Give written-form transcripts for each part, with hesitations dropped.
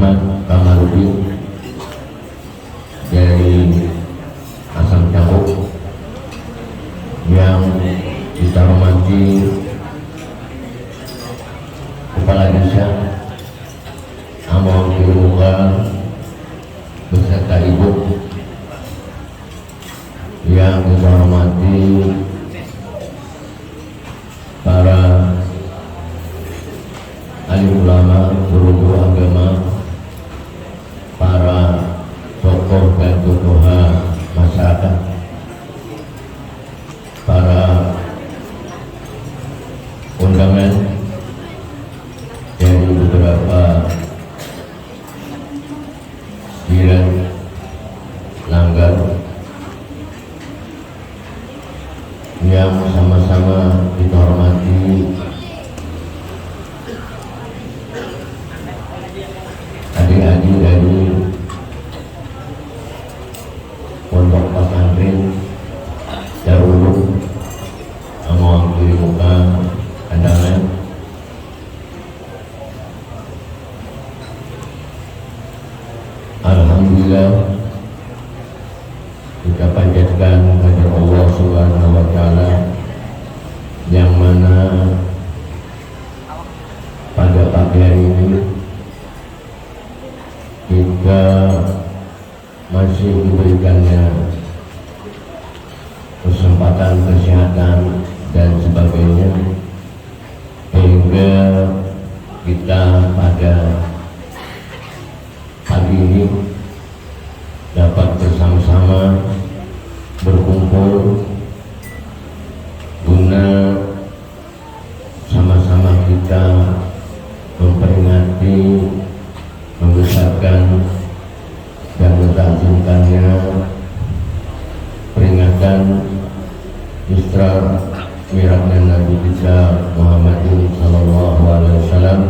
Ahmad Kamaludin dari Asam Cangkuk, yang kita hormati Kepala Desa Among Kiruka beserta Ibu, yang kita hormati para alim ulama, guru-guru agama, para tokoh dan tokoha masyarakat, para undangan dari beberapa jiran langgar yang sama-sama kita hormati, adik-adik dari pondok pesantren Darul Among Kiruka Kandangan, alhamdulillah kita panjatkan kepada Allah Subhanahu wa Ta'ala, yang mana pada pagi hari ini kita masih diberikannya kesempatan kesehatan dan sebagainya, sehingga kita pada pagi ini dapat bersama-sama berkumpul guna sama-sama kita memperingati, membesarkan dan mentanzimkannya peringatan Isra Mi'rajnya Nabi kita Muhammadin sallallahu alaihi wasallam.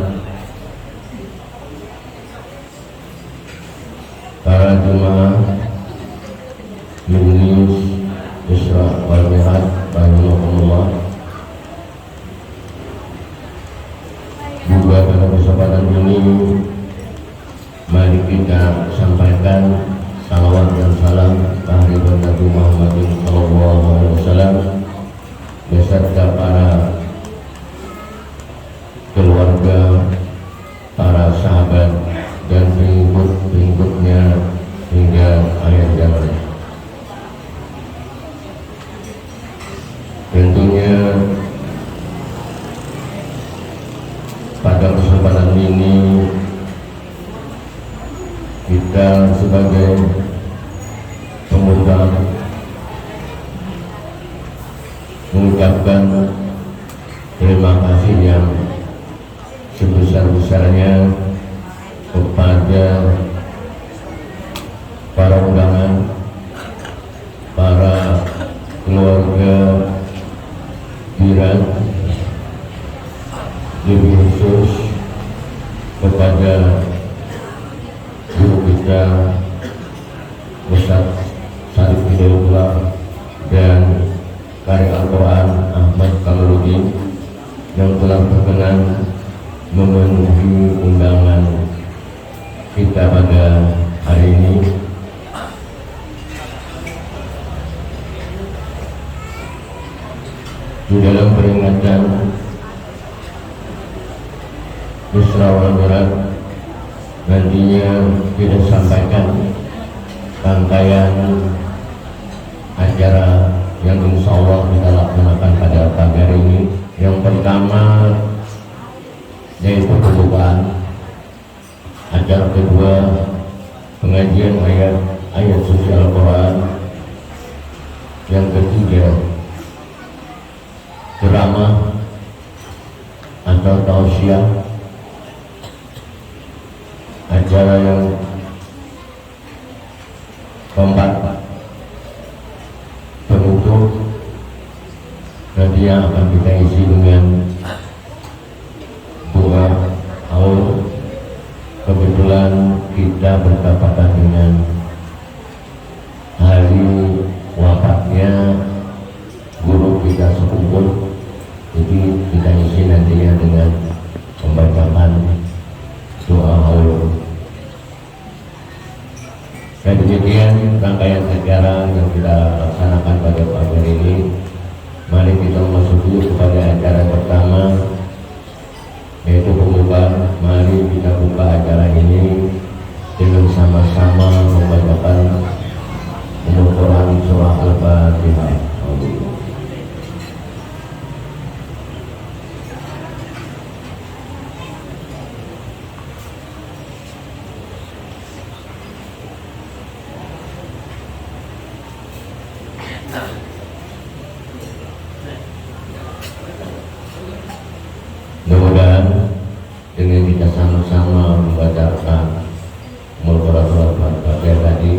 Para jemaah Majelis Isra wal Mi'raj rahimahumullah, juga pada kesempatan ini mari kita sampaikan salawat dan salam kehadirat Nabi Muhammad SAW beserta para keluarga, para sahabat dan pengikut-pengikutnya hingga akhir zaman. Tentunya pada kesempatan ini kita sebagai pengundang mengucapkan terima kasih yang sebesar-besarnya kepada para undangan, para keluarga jiran, lebih khusus kepada guru kita Ustaz Syarif Hidayatullah dan Qari Al-Quran Ahmad Kamaludin yang telah berkenan memenuhi undangan kita pada hari ini. Di dalam peringatan Isra wal Mi'raj nantinya kita sampaikan rangkaian acara yang insya Allah kita laksanakan pada pagi hari ini. Yang pertama yaitu pembukaan, acara kedua pengajian ayat suci Al-Quran, yang ketiga ceramah atau tausiah, acara yang keempat penutup nanti yang akan kita isi dengan doa haul. Kebetulan kita bertepatan dengan hari wafatnya guru kita sepupu, jadi kita isi nantinya dengan pembacaan doa haul. Dan demikian rangkaian acara yang kita laksanakan pada pagi hari ini. Mari kita memasuki kepada acara pertama, yaitu pembukaan. Mari kita buka acara ini dengan sama-sama membacakan Al-Quran surah Al-Fatihah. Mudah-mudahan dengan kita sama-sama membacakan Al-Quran surah Al-Fatihah tadi,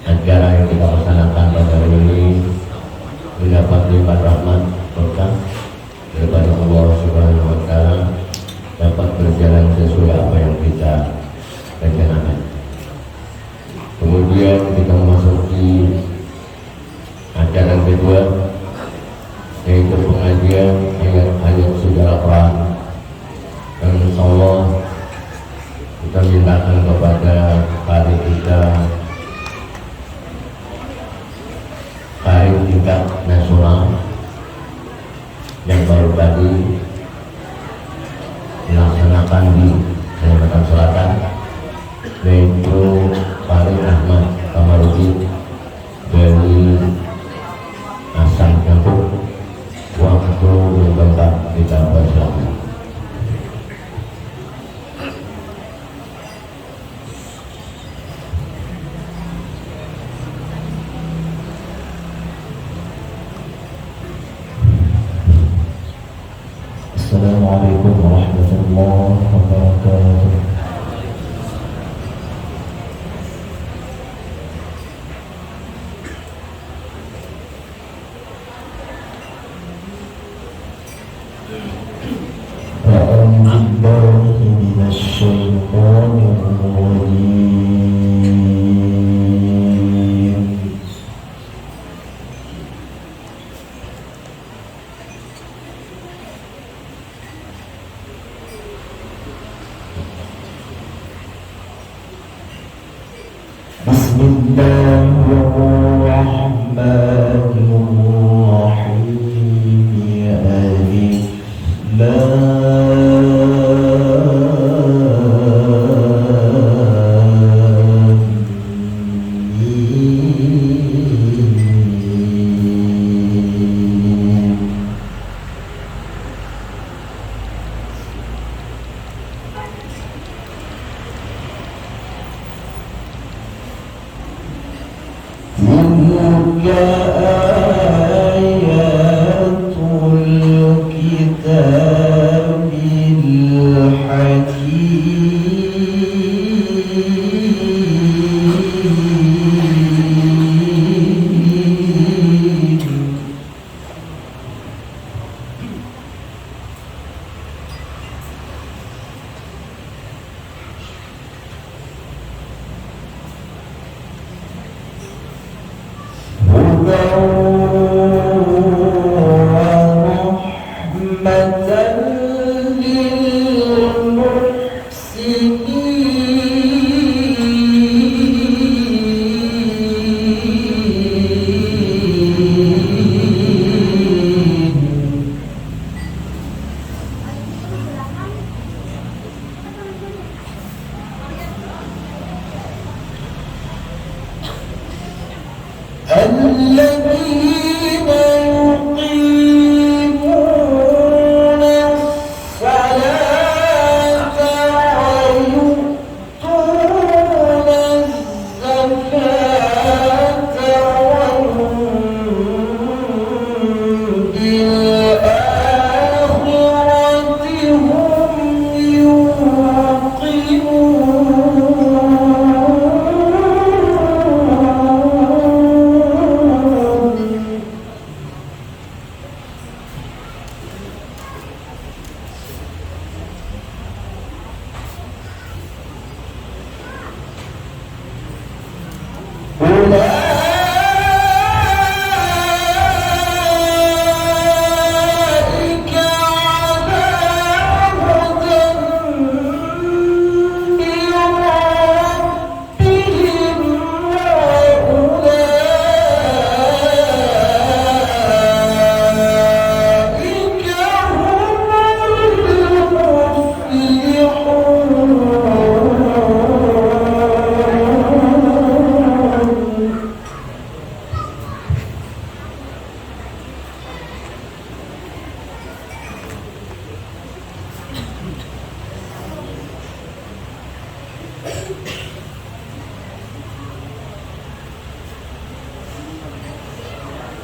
acara yang kita laksanakan pada hari ini mendapat limpah rahmat berkah daripada Allah Subhanahu wa Ta'ala, dapat berjalan sesuai apa yang kita rencanakan. Kemudian kita memasuki acara kedua, yaitu pengajian ayat-ayat suci Al-Quran. Dan insyaallah kita mintakan kepada kari kita, kari tingkat nasional yang baru tadi dilaksanakan di Kalimantan Selatan, yaitu Kari Ahmad Kamarudin dari Asam Campur. Waktu dan tempat kita bersama. Assalamualaikum warahmatullahi wabarakatuh.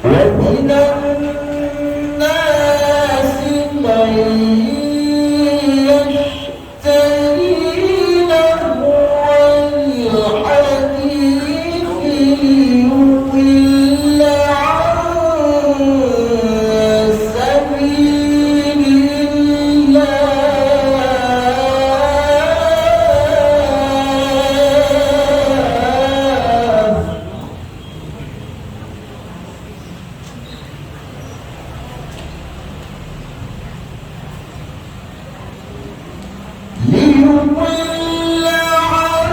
ومن الناس من يشتري لهو الحديث ليضل عن سبيل الله ليضل عن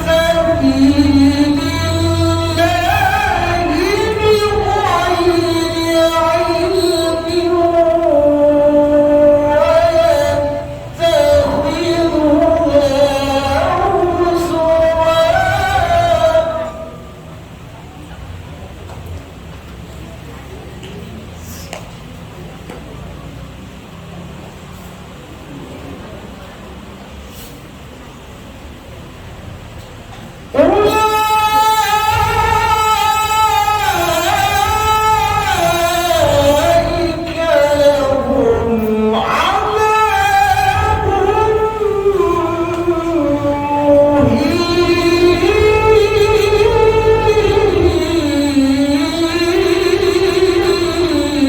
سبيل الله بغير علم أولئك لهم عذاب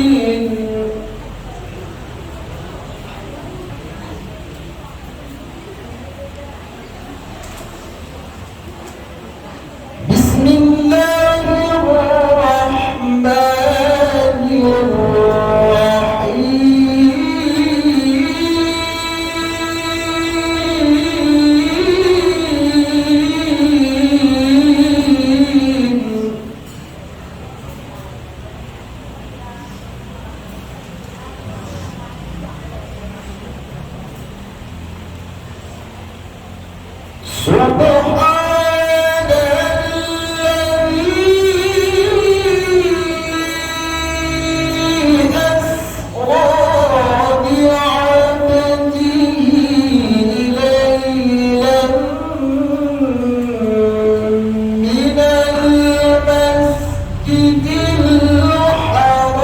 مهين. بسم الله الرحمن الرحيم سبحان الذي أسرى بعبده ليلا من المسجد الحرام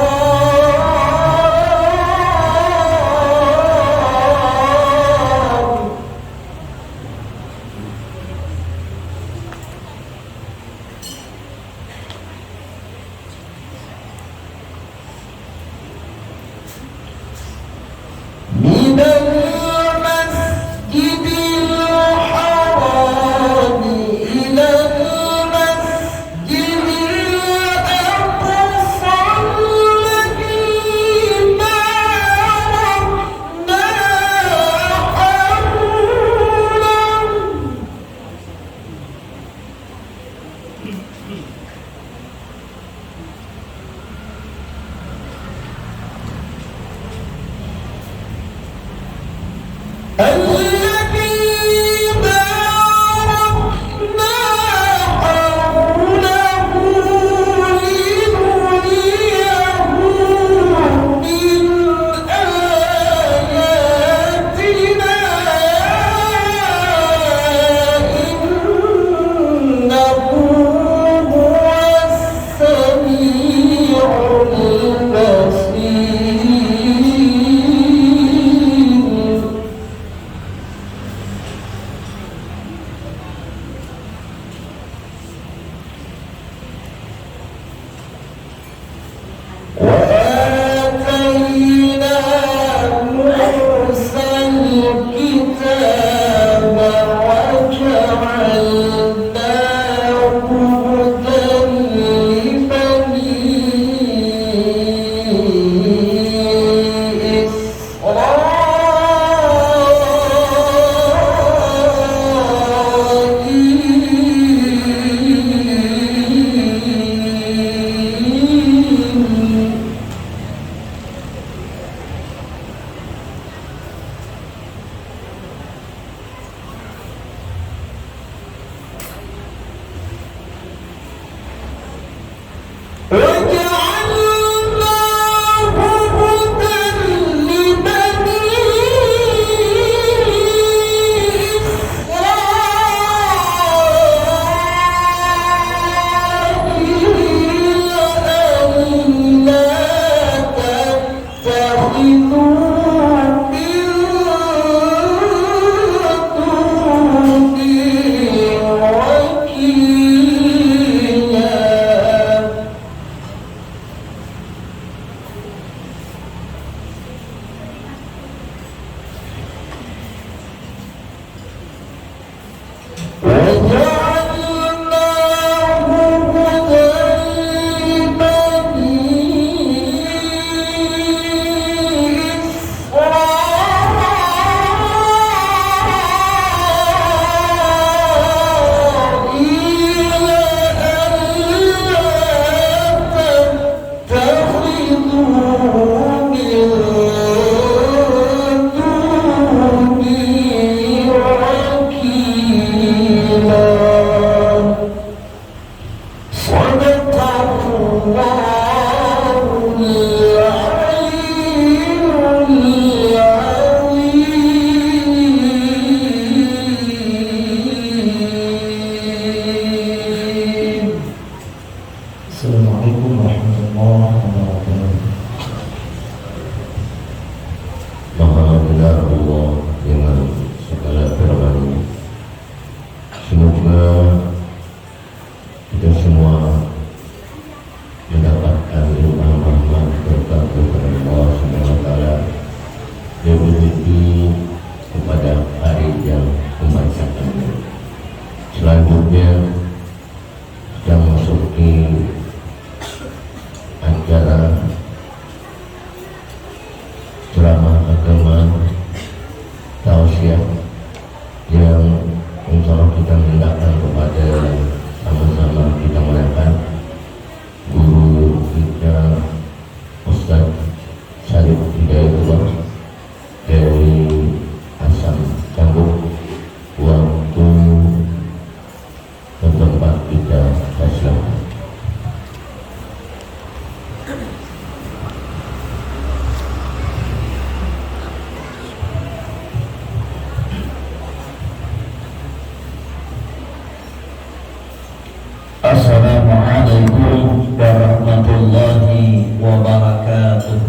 Assalamualaikum warahmatullahi wabarakatuh.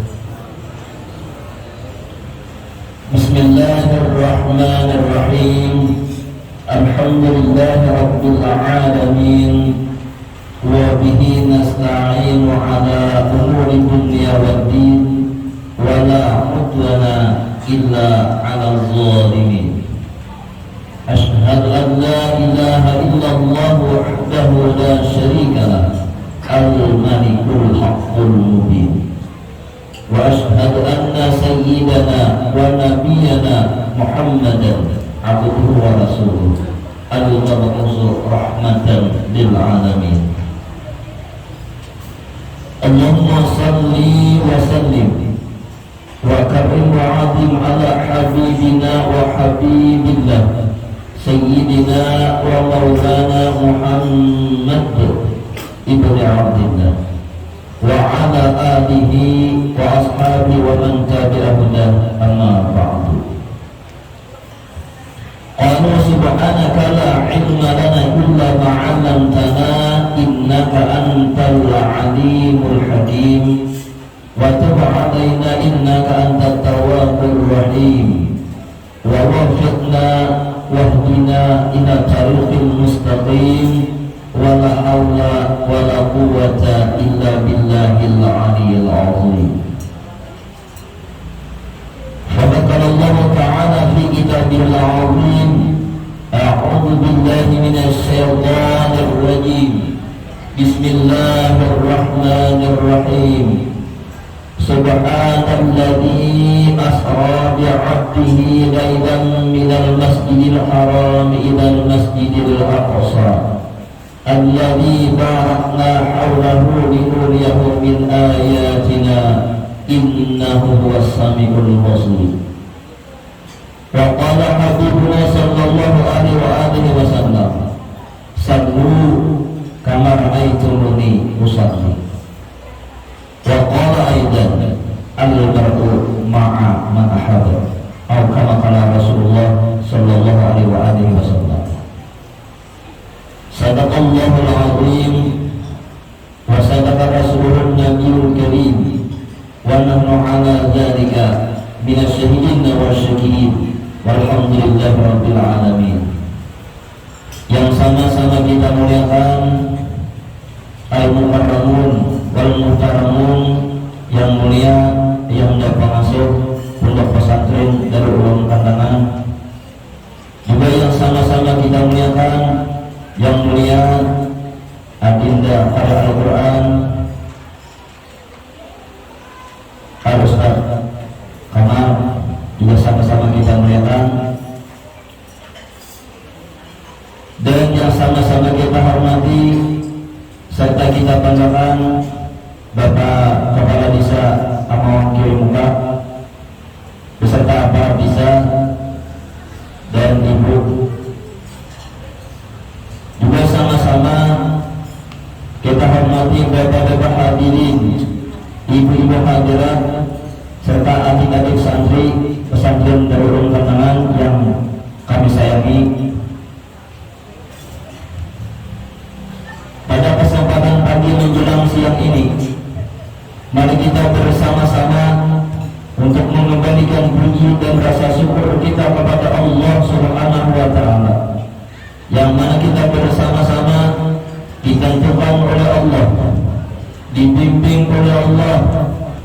Bismillahirrahmanirrahim. Alhamdulillahi rabbil alamin. Wa bihi nasta'inu ala umuri dunya waddin. Wa la udwana illa ala zalimin. Ashhadu an la ilaha illallah wahdahu la syarika lah, al-malikul haqqul mubin. Wa ashhadu anna sayyidana wa nabiyyana Muhammadan abduhu wa rasuluh, al-mab'uts rahmatan lil alamin. Allahumma salli wa sallim wa karim wa azim ala habibina wa habibillah Sayyidina wa maulana Muhammad ibn Abdillah wa ala alihi wa ashabihi wa man tabi'ahum amma ba'du. Qalu subhanaka la ilma lana illa ma 'allamtana innaka antal alimul hakim wa tub 'alaina innaka antat tawwabur rahim wa waffiqna wahdina ila tariqil mustaqim wa la hawla wa la quwwata illa billahil aliyyil azim. Faqala Allah ta'ala fi kitabil azim, a'udzu billahi minasy syaithanir rajim. Bismillahirrahmanirrahim. Subhanalladzi asra bi'abdihi laylan minal masjidil haram ilal masjidil aqsa alladzi barakna hawlahu linuriyahu min ayatina innahu huwas samiul basir. Wa qala habibuna sallallahu alaihi wa alihi wasallam, sallu kama ra'aitumuni usalli. Wa qala aidan al-mar'u ma'a man ahabba, atau kama qala Rasulullah sallallahu alaihi wa alihi wasallam. Sadaqallahul azim wa sadaqa rasulun nabiyul karim wa nahnu ala dzalika minasyahidin wa syakirin walhamdulillahi rabbil alamin. Yang sama-sama kita muliakan al-mukarramun wal muhtaramun, yang mulia, yang pengasuh pondok pesantren Darul Ulum Kandangan, juga yang sama-sama kita muliakan yang mulia Adinda pada Al-Quran Al-Ustaz Kamal juga sama-sama kita muliakan, dan yang sama-sama kita hormati serta kita banggakan Bapak Kepala Desa Amawang Kiri Muka beserta aparat desa dan Ibu, juga sama-sama kita hormati bapak-bapak hadirin, ibu-ibu hadirat, serta adik-adik santri pesantren Darul Kenangan yang kami sayangi. Pada kesempatan pagi menjelang siang ini, mari kita bersama-sama untuk mengembalikan puji dan rasa syukur kita kepada Allah Subhanahu wa Ta'ala, yang mana kita bersama-sama ditentukan oleh Allah, dibimbing oleh Allah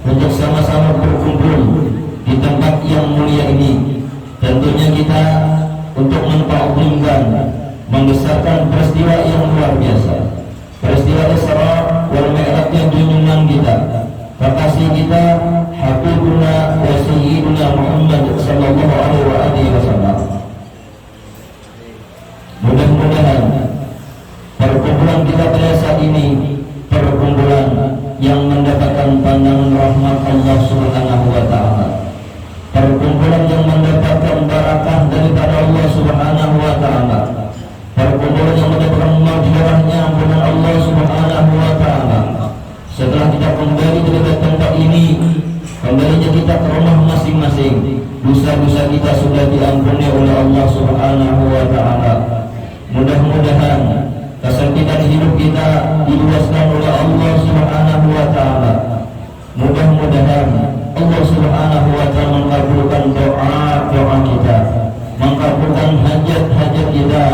untuk sama-sama berkumpul di tempat yang mulia ini. Tentunya kita untuk menta'zimkan, membesarkan peristiwa yang luar biasa, peristiwa Isra wal Mi'raj yang junjungan kita, kekasih kita Habibuna wa Sayyiduna Muhammad sallallahu alaihi wasallam. Mudah-mudahan perkumpulan kita pada saat ini perkumpulan yang mendapatkan pandangan rahmat Allah Subhanahu wa Ta'ala, perkumpulan yang mendapatkan barakah daripada Allah Subhanahu wa Ta'ala, perkumpulan yang mendapatkan maghfirahnya ampunan Allah Subhanahu wa Ta'ala. Setelah kita kembali dari tempat ini, kembalinya kita ke rumah masing-masing, dosa-dosa kita sudah diampuni oleh Allah Subhanahu wa Ta'ala. Mudah-mudahan kesempitan hidup kita diluaskan oleh Allah Subhanahu wa Ta'ala. Mudah-mudahan Allah Subhanahu wa Ta'ala mengabulkan doa-doa kita, mengabulkan hajat-hajat kita,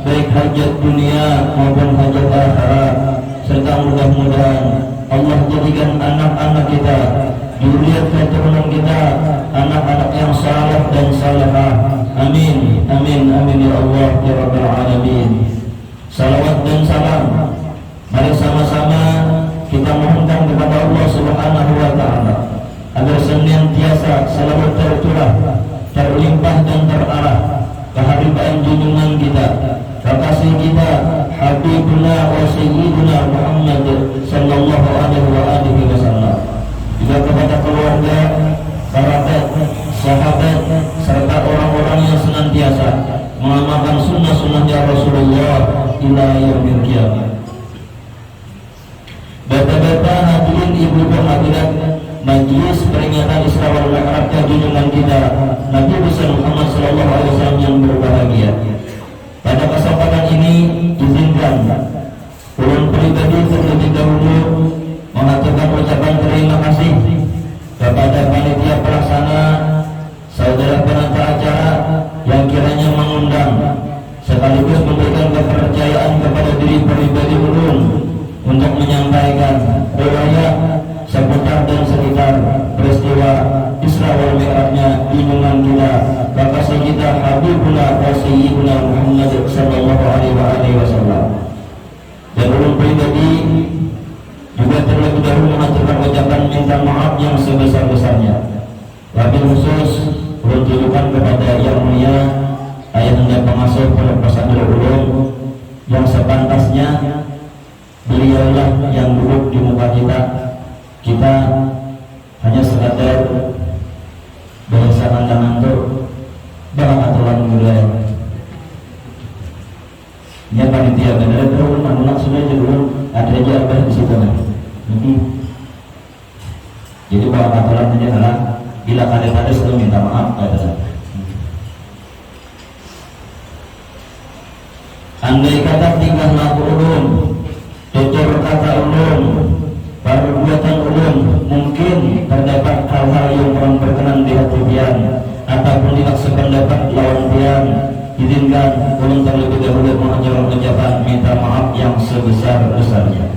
baik hajat dunia maupun hajat akhirat, serta mudah-mudahan Allah jadikan anak-anak kita, zuriat keturunan kita, anak-anak yang saleh dan salehah. Amin, amin, amin ya Allah ya Rabbal Alamin. Salawat dan salam mari sama-sama kita mohonkan kepada Allah Subhanahu wa Ta'ala agar senantiasa selalu tercurah, terlimpah dan terarah kehadiran junjungan kita, kekasih kita Habibuna wa Sayyiduna Muhammad sallallahu alaihi wasallam, juga kepada keluarga, kerabat, sahabat, serta orang-orang yang senantiasa mengamalkan sunnah-sunnahnya Rasulullah ila yaumil qiyamah. Bapak-bapak hadirin, ibu-ibu hadirat majelis peringatan Isra wal Mi'raj junjungan kita Nabi besar Muhammad sallallahu alaihi wasallam yang berbahagia. Pada kesempatan ini izinkan ulun pribadi terlebih dahulu mengaturkan ucapan terima kasih kepada panitia pelaksana, saudara penata acara yang kiranya mengundang sekaligus memberikan kepercayaan kepada diri pribadi ulun untuk menyampaikan riwayat seputar dan sekitar peristiwa Isra wal Mi'rajnya junjungan kita, kekasih kita Habibuna wa Sayyiduna Muhammad sallallahu alaihi wasallam. Dan ulun pribadi juga terlebih dahulu mengaturkan ucapan minta maaf yang sebesar-besarnya. Wabil khusus ulun tujukan kepada yang mulia Ayahanda Pengasuh Pondok Pesantren Ulum, yang sepantasnya beliaulah yang duduk di muka kita. Kita hanya sekadar bahasa pandangan itu barakatullahi mulai. Ya panitia benar benar anak sudah jadi ada aja apa di situ kan. Jadi barakatullahi ini adalah bila kada sudah minta maaf pada. Andai kata tingkah laku ulun, tutur kata ulun, perbuatan ulun mungkin terdapat hal-hal yang kurang berkenan di hati pian ataupun tidak sependapat lawan pian, izinkan ulun terlebih dahulu mengajukan ucapan minta maaf yang sebesar-besarnya.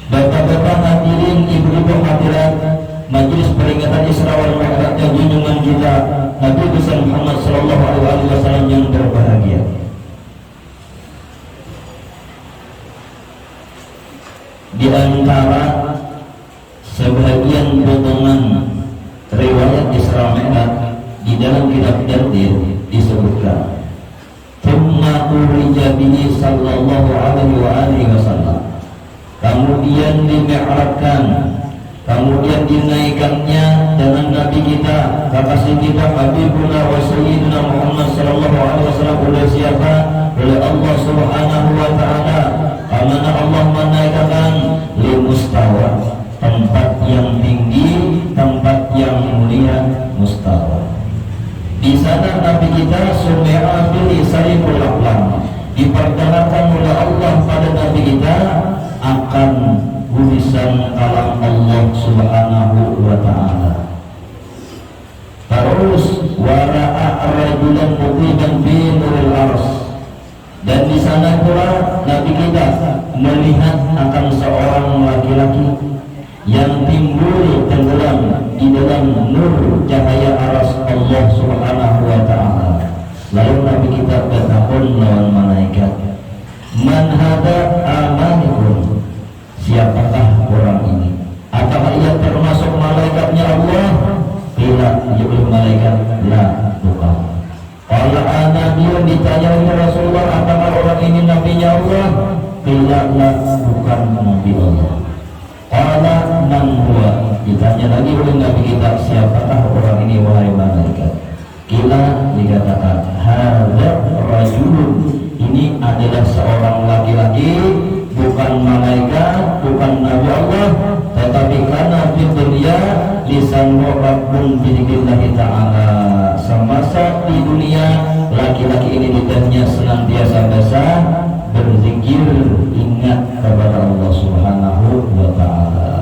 Bapak-bapak hadirin, ibu-ibu hadirat majelis peringatan Isra wal Mi'raj junjungan kita Nabi besar Muhammad sallallahu alaihi wasallam yang berbahagia. antara sebagian potongan riwayat Isra Mi'raj di dalam kitab Jardin disebutkan, "Tsumma urija bihi sallallahu alaihi wasallam." Kemudian dimi'rajkan, kemudian dinaikkannya dengan Nabi kita, kekasih kita Habibullah wa Sayyidina Muhammad sallallahu alaihi wasallam oleh siapa? Oleh Allah Subhanahu wa taala. Karena Allah menaikkan li mustawa, tempat yang tinggi, tempat yang mulia, mustawa. Di sana Nabi kita sumi'a bihi sayyidul aqlam, diperkenalkan oleh Allah pada Nabi kita akan tulisan kalam Allah Subhanahu wa taala. Terus wara'a rajulan mutiban fi nuril ars, dan di sana pula Nabi kita melihat akan seorang laki-laki yang timbul tenggelam di dalam nur cahaya aras Allah Subhanahu wa taala. Lalu Nabi kita bertakun lawan malaikat, "Man hada amanikum?" Siapakah orang ini? Apakah ia termasuk malaikatnya Allah? Bila jawab malaikat, la, bukan. Kalau Nabi ditanya oleh Rasulullah, apakah orang ini nabinya Allah? Bila, la, bukan nabi Allah. Qala man huwa, ditanya lagi oleh Nabi kita, siapakah orang ini wahai malaikat? Kila, dikatakan, hadza rajulun, ini adalah seorang laki-laki, bukan malaikat, bukan nabi Allah, tetapi karena di dunia lisan rabbun bidzikrillah taala. Semasa di dunia laki-laki ini lidahnya senantiasa basah berzikir, ingat kepada Allah Subhanahu wa taala.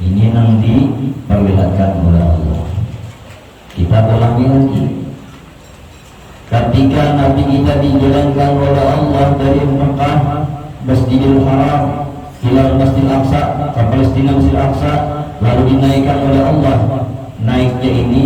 Ini nanti diperlihatkan oleh Allah. Kita ulangi lagi. Ketika Nabi kita dijalankan oleh Allah dari Mekah, Masjidil Haram, ila Masjidil Aqsa, ke Palestina Masjidil Aqsa, lalu dinaikkan oleh Allah. Naiknya ini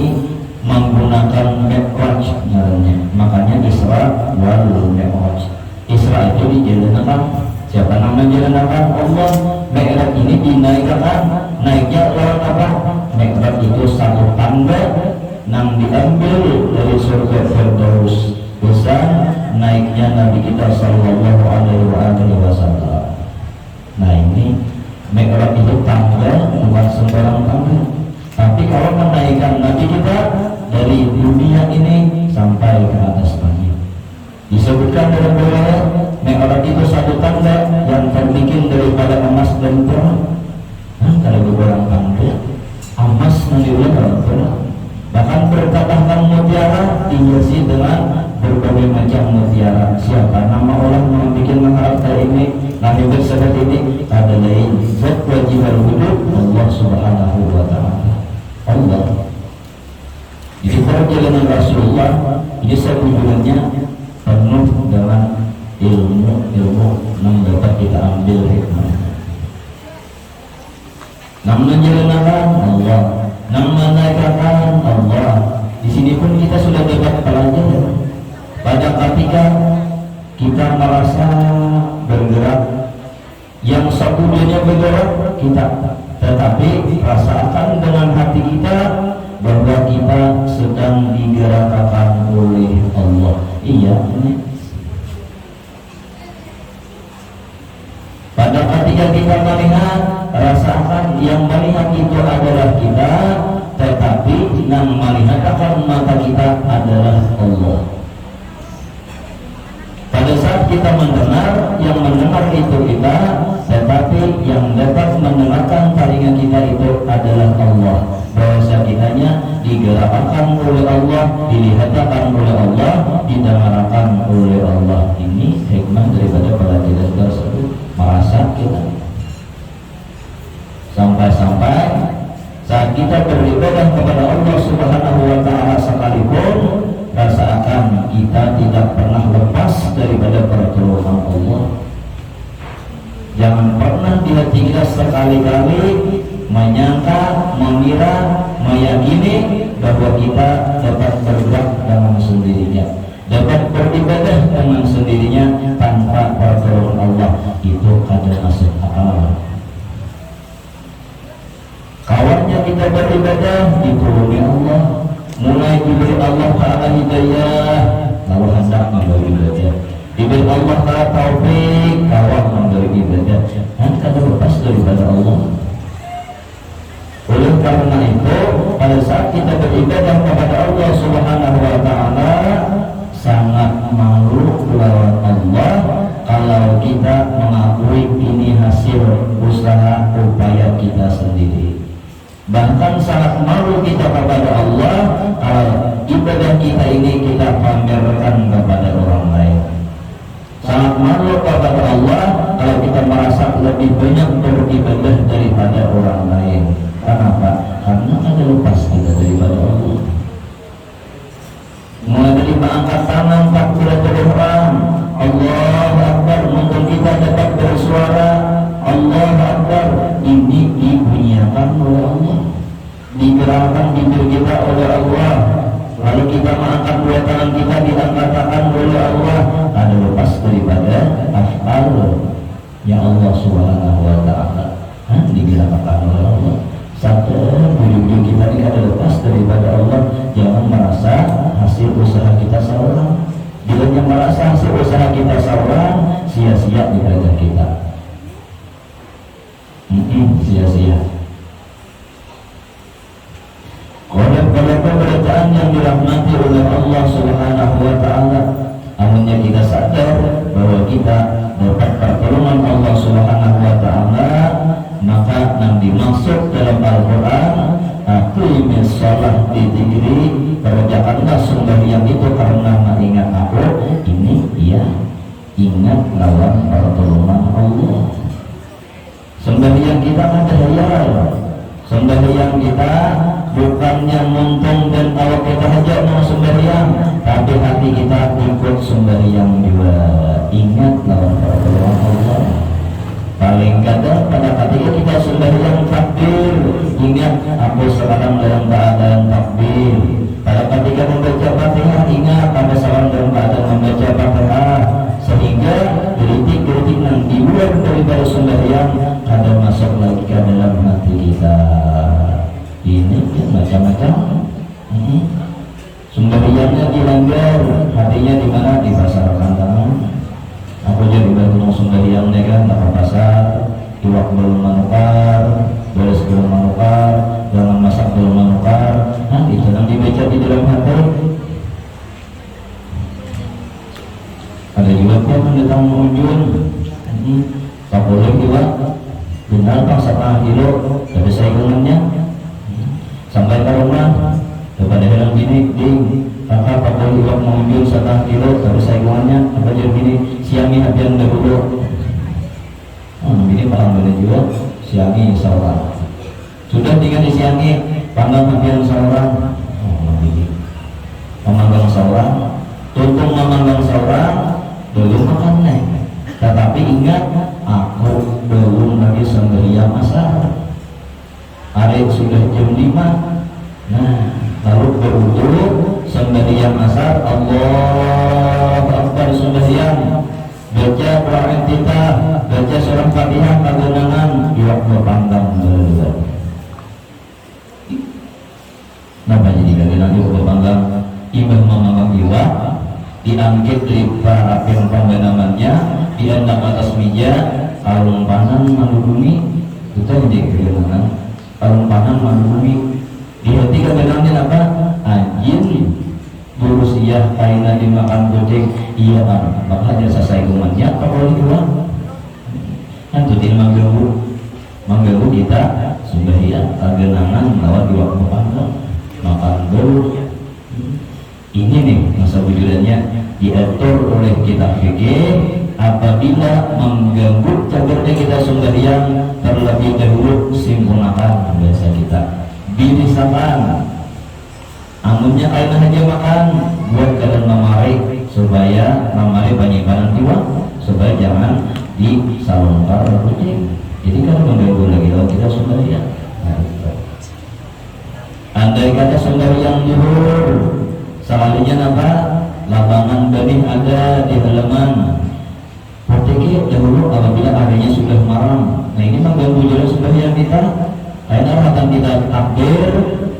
menggunakan Mi'raj namanya, makanya Isra wal Mi'raj. Isra itu dijalankan, siapa nama jalankan? Allah. Mi'raj ini dinaikkan, naiknya lawan apa? Mi'raj itu satu tangga yang diambil dari surga Firdaus, bisa naiknya Nabi kita sallallahu alaihi wasallam. Nah ini Mi'raj itu tangga, bukan sembarang tangga. Tapi kalau menaikkan Nabi kita dari dunia ini sampai ke atas langit, disebutkan dalam riwayat Mi'raj itu satu tangga yang terbikin daripada emas dan perak. Nah, kalau beberapa tangga emas yang diulang perak, bahkan bertambahkan mutiara dihiasi dengan berbagai macam mutiara. Siapa nama orang yang bikin mengharapkan ini, Nabi bersabda ini ada lain zat wajibal wujud Allah Subhanahu wa taala. Allah. Jadi perjalanan Rasulullah ini sebetulnya penuh dengan ilmu yang dapat kita ambil hikmah. Namun menjalankan Allah, namun menaikkan Allah. Di sini pun kita sudah dapat pelajaran. Pada ketika kita merasa bergerak, yang sebelumnya bergerak kita, tetapi rasakan dengan hati kita bahwa kita sedang digerakkan oleh Allah. Iya, ini. Pada ketika kita melihat, rasakan yang melihat itu adalah kita, tetapi yang melihat akan mata kita adalah Allah. Pada saat kita mendengar, yang mendengar itu kita, tetapi yang dapat mendengarkan telinga kita itu adalah Allah. Bahasa kitanya digerakkan oleh Allah, dilihatkan oleh Allah, didengarkan oleh Allah. Ini hikmah daripada pelajaran tersebut. Merasa kita sampai-sampai saat kita beribadah kepada Allah Subhanahu wa taala sekalipun, rasakan kita tidak pernah lepas daripada pertolongan Allah. Jangan pernah di hati kita sekali-kali menyangka, mengira, meyakini bahwa kita dapat bergerak dengan sendirinya, dapat beribadah dengan sendirinya tanpa pertolongan Allah. Itu kadang masuk akal beribadah dituruni Allah, mulai diberi Allah Ta'ala hidayah lalu hendak memberi ibadah, diberi Allah Ta'ala taufik kawat memberi ibadah, dan kada lepas daripada Allah. Oleh karena itu, pada saat kita beribadah kepada Allah Subhanahu wa Ta'ala, sangat malu lawan Allah kalau kita mengakui ini hasil usaha upaya kita sendiri. Bahkan sangat malu kita kepada Allah kalau ibadah kita ini kita pamerkan kepada orang lain. Sangat malu kepada Allah kalau kita merasa lebih banyak beribadah daripada orang lain. Kenapa? Karena ada lepas kita daripada Allah. Mulai dari mengangkat tangan takbiratul ihram, Allahu Akbar, untuk kita dapat bersuara Allahu Akbar, ini dibunyikan oleh Allah, digerakkan bibir kita oleh Allah. Lalu kita mengangkat dua tangan kita diangkatkan oleh Allah, ada lepas daripada af'al yang Allah Subhanahu wa Ta'ala digerakkan oleh Allah. Satu wujud kita ini ada lepas daripada Allah. Jangan merasa hasil usaha kita seorang. Bila yang merasa hasil usaha kita seorang, sia-sia ibadah kita. Sia-sia. Oleh pemberitaan yang dirahmati oleh Allah Subhanahu wa Ta'ala, amunnya kita sadar bahwa kita dapat pertolongan Allah Subhanahu wa Ta'ala, maka yang dimaksud dalam Al-Quran, aqimis shalah dzikri, kerjakanlah sembahyang itu karena mengingat aku. Ini ya, ingat lawan pertolongan Allah. Sembahyang kita ada hayal, sembahyang kita bukannya muntung dan kalau kita aja mau sembahyang, tapi hati kita ikut sembahyang juga. Ingat lawan pertolongan Allah. Paling kadang pada ketika kita sembahyang takbir, ingat aku sekarang dalam keadaan takbir. Pada ketika membaca Fatihah, ingat pada sekarang dalam keadaan membaca Fatihah. Sehingga kritik-kritik yang di luar daripada sembahyang ada masuk lagi ke dalam hati kita. Ini macam-macam. Sembahyangnya dilanggar, hatinya di mana? Di pasar kandangan. Aku jadi bantu sembahyang kan, tak pasar, iwak belum manukar, beres belum manukar, jangan masak belum manukar. Itu yang dibaca di dalam hati. Ada juga yang datang mengunjung, tak boleh juga. Benar bang, 1 kilo, ada saingannya. Sampai ke rumah, daripada bilang gini, kakak tak boleh juga mengunjung 1 kilo, ada saingannya. Apa jadi gini, siangi habian dahulu. Ini paling boleh juga, siangi seorang. Sudah tinggal disiangi, panggang habian seorang. Memanggang seorang, tuntung memanggang seorang, belum makan nih. Tetapi ingat, aku belum lagi sembahyang asar. Hari sudah jam 5. Nah, lalu berwudu sembahyang asar, Allahu Akbar sembahyang, baca Quran kita, baca surah Fatihah kagunangan, iwak berpanggang dulu. Napa jadi kagunangan iwak berpanggang? Imbah memanggang iwak, diangkit dari parapen penggenamannya, diandang atas meja, kalung panan manubumi, itu menjadi kagunangan. Kalung panan manubumi. Di hati kebenarnya apa? Anjing berusia kaina dimakan kucing. Iya kan, maka dia selesai kumannya kalau dijual kan tuh tidak mengganggu kita sembahyang kegenangan lawan di waktu panggang makan dulu. Ini nih masa wujudannya diatur oleh kitab fikih. Apabila mengganggu cabarnya kita sembahyang, terlebih dahulu sempurnakan biasa kita birisakan, amunnya kain aja makan buat kalian memari supaya memari banyak bahan tiwa supaya jangan disalongkar kucing. Jadi kan mengganggu lagi kalau kita sembahyang. Andai kata sembahyang zuhur, sekalinya apa? Lapangan benih ada di halaman. Pertiki dahulu apabila adanya sudah malam. Nah ini mengganggu jalan sembahyang kita. Akhirnya akan kita takbir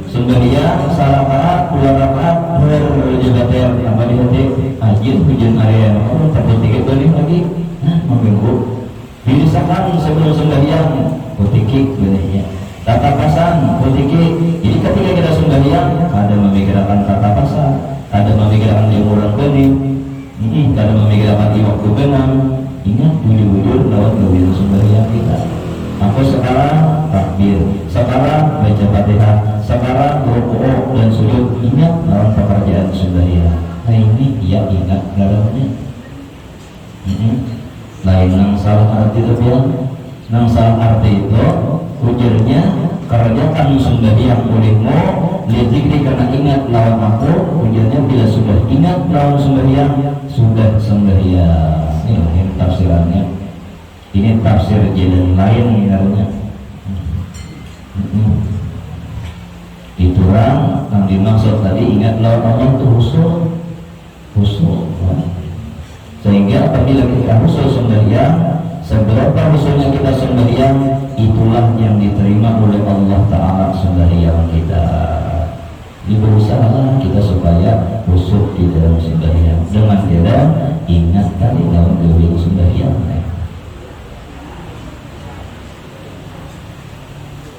sembahyang salah rakaat, 2 rakaat berjabater apa di hati ajin hujan area orang terdetik balik lagi mengganggu bilisakan sebelum sembahyang putiki benihnya tatapasan putiki. Jadi ketika kita sembahyang ada memikirkan tatapasan, ada memikirkan jemuran benih, ada memikirkan iwak kubenang. Ingat bujur-bujur lawan gawian sembahyang kita. Aku sekarang takbir, sekarang baca Fatihah, sekarang rukuk dan sujud. Ingat dalam pekerjaan sembahyang. Nah ini ya ingat dalamnya. Lain nang salah arti itu ya, nang salah arti itu ujarnya kerjakan sembahyang olehmu lidzikri karena ingat lawan aku. Ujarnya bila sudah ingat lawan sembahyang sudah sembahyang. Ini tafsirannya. Ini tafsir jalan lain namanya. Itulah yang dimaksud tadi, ingat lawan Allah itu khusyuk. Sehingga apabila kita khusyuk sembahyang, seberapa khusyuknya kita sembahyang, itulah yang diterima oleh Allah Ta'ala sembahyang kita. Berusaha kita supaya khusyuk di dalam sembahyang dengan kita ingat tadi dalam gawe sembahyang.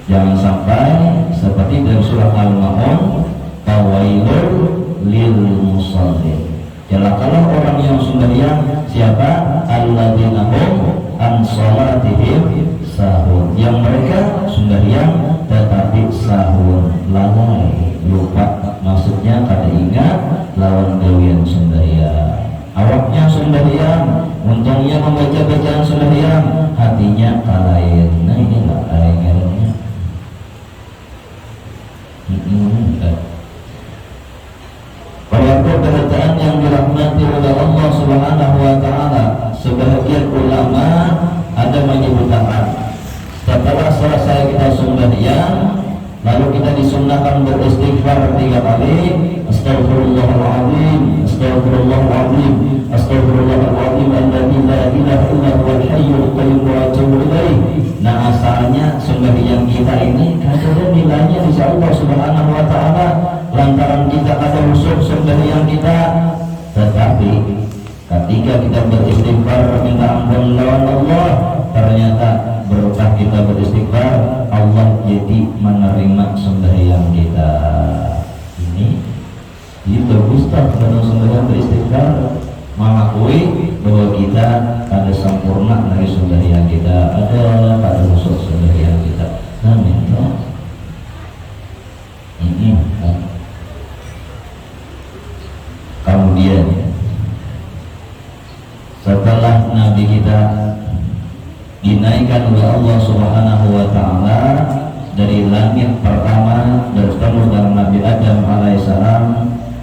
Jangan sampai seperti dalam surah Al-Ma'un, fawailul lil musallin. Celakalah orang yang sembahyang. Siapa? Alladzina hum an salatihim sahun. Yang mereka sembahyang tetapi sahun, lalai, lupa. Maksudnya kada ingat lawan gawian sembahyang. Awaknya sembahyang, untungnya membaca bacaan sembahyang, hatinya kalain. Nah inilah kalain-kalainnya. Para keberadaan yang dirahmati oleh Allah Subhanahu wa Ta'ala, sebahagian ulama ada menyebutkan setelah selesai kita sembahyang, lalu kita disunnahkan beristighfar 3 kali. Astaghfirullahaladzim, astaghfirullahaladzim, astaghfirullahaladzim, alladzi la ilaha illa huwal hayyul qayyum wa atubu ilaih. Nah asalnya sembahyang kita ini kadang nilainya di Allah Subhanahu wa Ta'ala lantaran kita ada khusyuk sembahyang kita. Tetapi ketika kita beristighfar minta ampun lawan Allah, ternyata berkah kita beristighfar, Allah jadi menerima sembahyang kita. Ini bagus tak dalam sembahyang beristighfar, mengakui bahwa kita ada sempurna dari sembahyang kita, ada pada khusyuk sembahyang kita. Amin. Kemudian setelah Nabi kita dinaikkan oleh Allah Subhanahu wa Ta'ala dari langit pertama bertemu dengan Nabi Adam alaihissalam,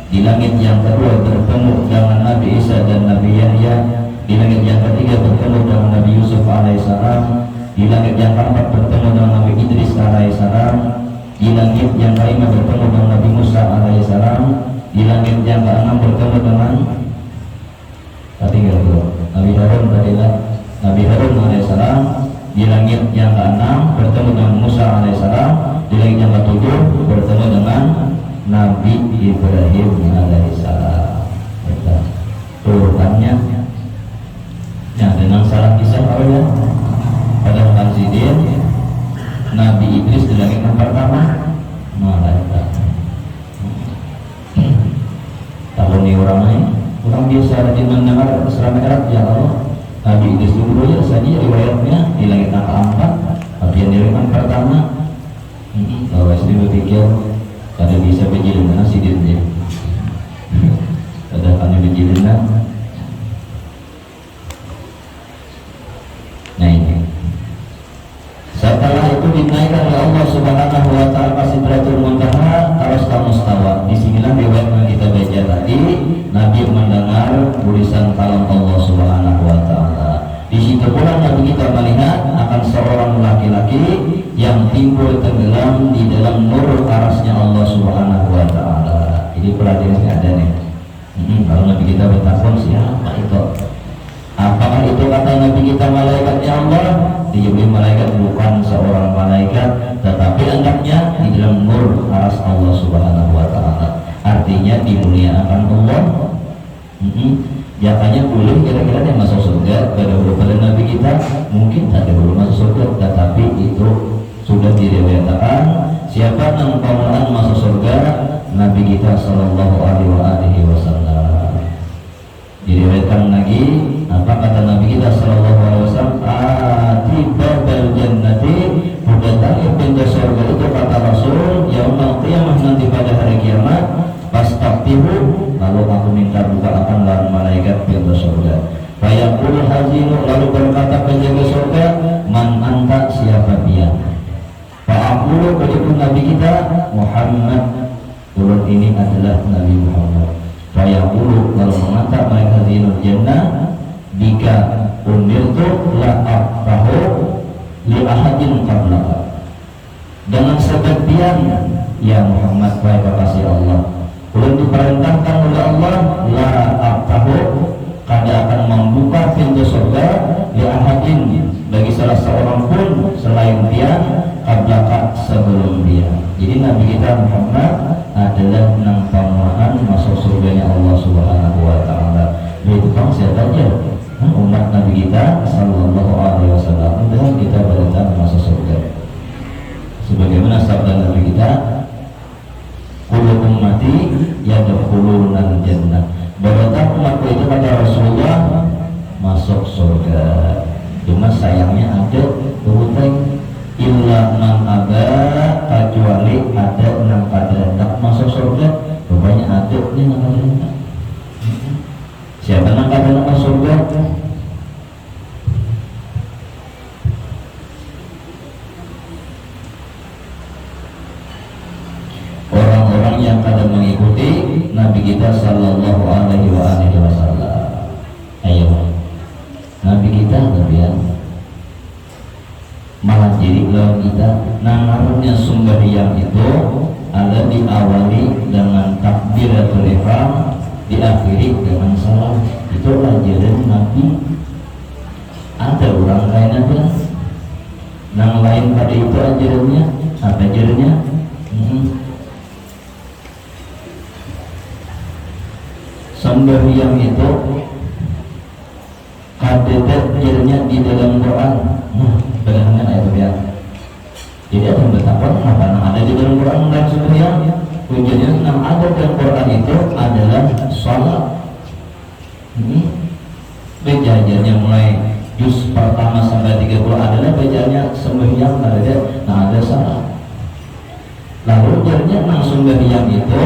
di langit yang kedua bertemu dengan Nabi Isa dan Nabi Yahya, di langit yang ketiga bertemu dengan Nabi Yusuf alaihissalam, di langit yang keempat bertemu dengan Nabi Idris alaihissalam, di langit yang kelima bertemu dengan Nabi Musa alaihissalam, di langit yang keenam bertemu dengan Nabi Harun Nabi Harun alaihissalam, di langit yang keenam bertemu dengan Musa alaihissalam, di langit yang ketujuh bertemu dengan Nabi Ibrahim alaihissalam. Urutannya dengan salah kisah ya. Pada Tanzidin Nabi Idris di langit yang pertama, malaikat. Tahun ini orang biasa rajin mendengar Isra Mi'raj ya Allah. Nabi Idris dulu ya saja riwayatnya di langit yang keempat, bagian dari yang pertama. Kalau istri berpikir kada bisa berjilin nasi dia, kada kami berjilin. Nah ini setelah itu dinaikkan oleh Allah Subhanahu wa Ta'ala ke Sidratul Muntaha, terus mustawa. Disinilah riwayat yang kita baca tadi, Nabi mendengar tulisan kalam Allah Subhanahu wa Ta'ala. Di situ pula Nabi kita melihat akan seorang laki-laki yang timbul tenggelam di dalam nur arasnya Allah Subhanahu wa Ta'ala. Jadi pelajarannya ada nih. Kalau Nabi kita bertakwa, siapa itu? Apakah itu kata Nabi kita malaikatnya Allah? Dijawab malaikat bukan seorang malaikat, tetapi dengan nur aras Allah Subhanahu wa taala. Artinya dimuliakan Allah. Jakanya boleh kira-kira yang masuk surga pada Nabi kita mungkin tak ada belum masuk surga, tetapi itu sudah diriwayatkan siapa yang pamulan masuk surga Nabi kita Sallallahu Alaihi Wasallam. Diriwayatkan lagi apa kata Nabi kita Sallallahu Alaihi Wasallam, ati babal jannati, mendatangi pintu surga itu kata Rasul yaumul qiyamah, nanti pada hari kiamat, pastaftihu, lalu aku minta buka akan lalu malaikat pintu surga. Fayaqul hazinu, lalu berkata penjaga surga, man anta, siapa dia? Fa'aqulu, berikut Nabi kita Muhammad, urut ini adalah Nabi Muhammad. Fayaqulu, lalu mengata mereka zinul jannah, bika umirtu la aqtahu li ahadin qablaka, dengan sebagian ya Muhammad, wahai kekasih Allah, belum diperintahkan oleh Allah la aqtahu, kada akan membuka pintu surga li ahadin, bagi salah seorang pun selain dia, qablaka, sebelum dia. Jadi Nabi kita Muhammad adalah nang pamulaan masuk surganya Allah Subhanahu wa taala. Itu kan siapa aja umat Nabi kita Sallallahu Alaihi Wasallam dengan kita berita masuk surga. Sebagaimana sabda Nabi kita, kullu ummati yadkhuluna al-jannah, berita umatku itu kata Rasulullah masuk surga. Cuma sayangnya ada urutnya, illa man aba, kecuali ada enam pada tak masuk surga. Banyak ada ini namanya. Siapa yang kata masuk surga? Orang-orang yang kada mengikuti Nabi kita Sallallahu Alaihi Wasallam. Ayo, Nabi kita kemudian malah jadi lawan kita. Namanya sembahyang itu ada diawali dengan takbiratul ihram, diakhiri dengan salam. Itu ajaran Nabi. Ada orang lain ada, yang lain pada itu ajarannya. Apa ajarannya? Sembahyang itu kadetet ajarannya di dalam Quran. Dengan ayat yang jadi ada betapa apa ada di dalam Quran dan sembahyang. Ujiannya yang ada dalam Quran itu adalah salat. Bacaannya mulai juz pertama sampai 30 adalah bacaannya sembahyang, ada salat. Lalu jadinya nang sembahyang itu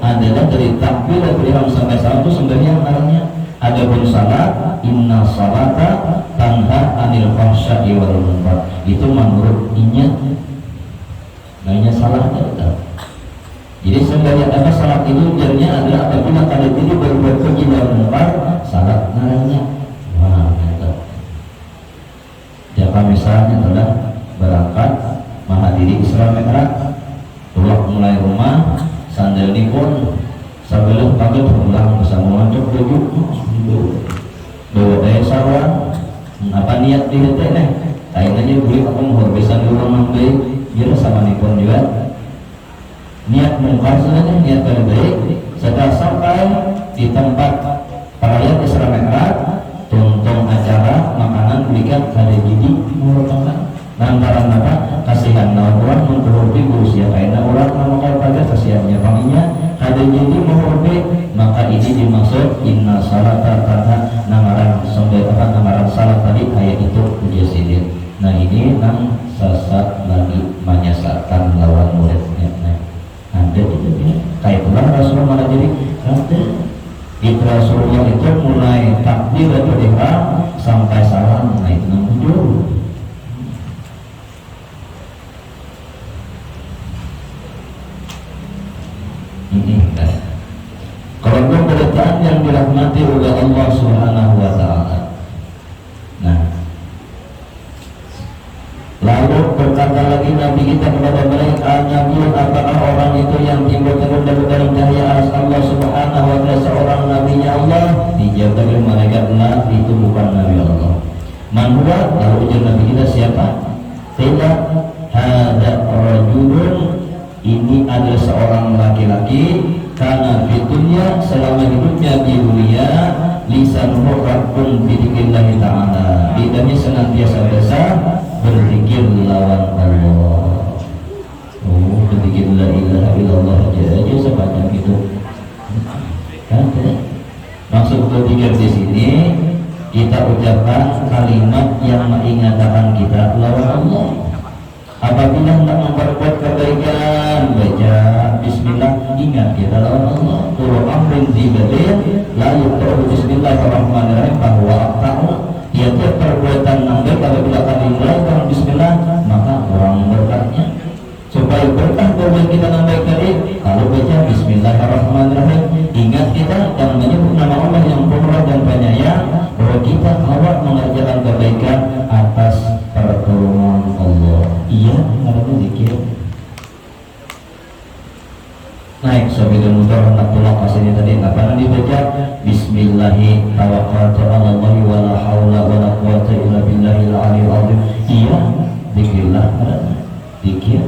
adalah dari takbiratul ihram sampai salat itu sembahyang namanya. Adapun salat, inna salata tanha anil fahsya'i wal munkar, itu menurut inya namanya salat. Jadi sembahyang apa salat itu jadinya adalah apabila kalian ini berbuat keji dan munkar, salat namanya. Wah, itu. Jika misalnya adalah berangkat menghadiri Isra Mi'raj, pulang mulai rumah, sandal nikun, sambil pagi pulang bersama mancok baju, bawa daya sarwan, apa niat dihete nih? Kain aja boleh aku mau bisa di rumah baik, biar sama nikun juga. Niat mungkar saja, niat baik. Setelah sampai di tempat perayaan Isra Mi'raj, tonton acara makanan berikan kada jadi merupakan lantaran apa kasihan orang menghormati usia kaina orang nama pada kasihannya panginya kada jadi menghormati, maka ini dimaksud inna salata tanha namaran sampai apa namaran salat tadi ayat itu dia sidin. Nah ini nang sesat lagi menyesatkan lawan muridnya. Nah, ada itu ini kayak pulang Rasulullah malah jadi ada. Itu Rasulullah itu mulai takbiratul ihram sampai salam, nah itu nang muncul. Kalau pemberitaan yang dirahmati oleh Allah Subhanahu wa taala. Nah, lalu berkata lagi Nabi kita kepada mereka, Nabi, apakah orang itu yang timbul-timbul dari cahaya aras Allah Subhanahu wa taala seorang nabinya Allah? Dijawab oleh malaikat, "La, itu bukan nabi Allah." Man huwa? Lalu ujar Nabi kita siapa? Tidak, hada rajulun ini adalah seorang laki-laki karena fitunya selama hidupnya di dunia lisan rabbun bidzikrillah ta'ala, lidahnya senantiasa berzikir lawan Allah. Oh, berzikir la ilaha illallah aja sebanyak itu. Kan? Maksud berzikir di sini kita ucapkan kalimat yang mengingatkan kita lawan Allah. Apabila hendak memperbuat kebaikan, baca bismillah, ingat kita lawan Allah. Qul amrin dzibadin la yuqra bismillahirrahmanirrahim bahwa ta'ala tiap-tiap perbuatan yang baik apabila kami mulai dengan bismillah maka orang berkatnya. Supaya berkah buat kita nambahin tadi kalau baca bismillahirrahmanirrahim, ingat kita dan menyebut nama Allah yang pemurah dan penyayang, bahwa kita awal mengerjakan kebaikan atas pertolongan Allah. Iya, ada zikir. Naik sabila mutar hendak pulang pas ini tadi apa yang dibaca? Bismillahi tawakkaltu 'ala Allah wa la haula wa la quwwata illa billahil 'aliyyil 'azhim. Iya, zikirlah, zikir.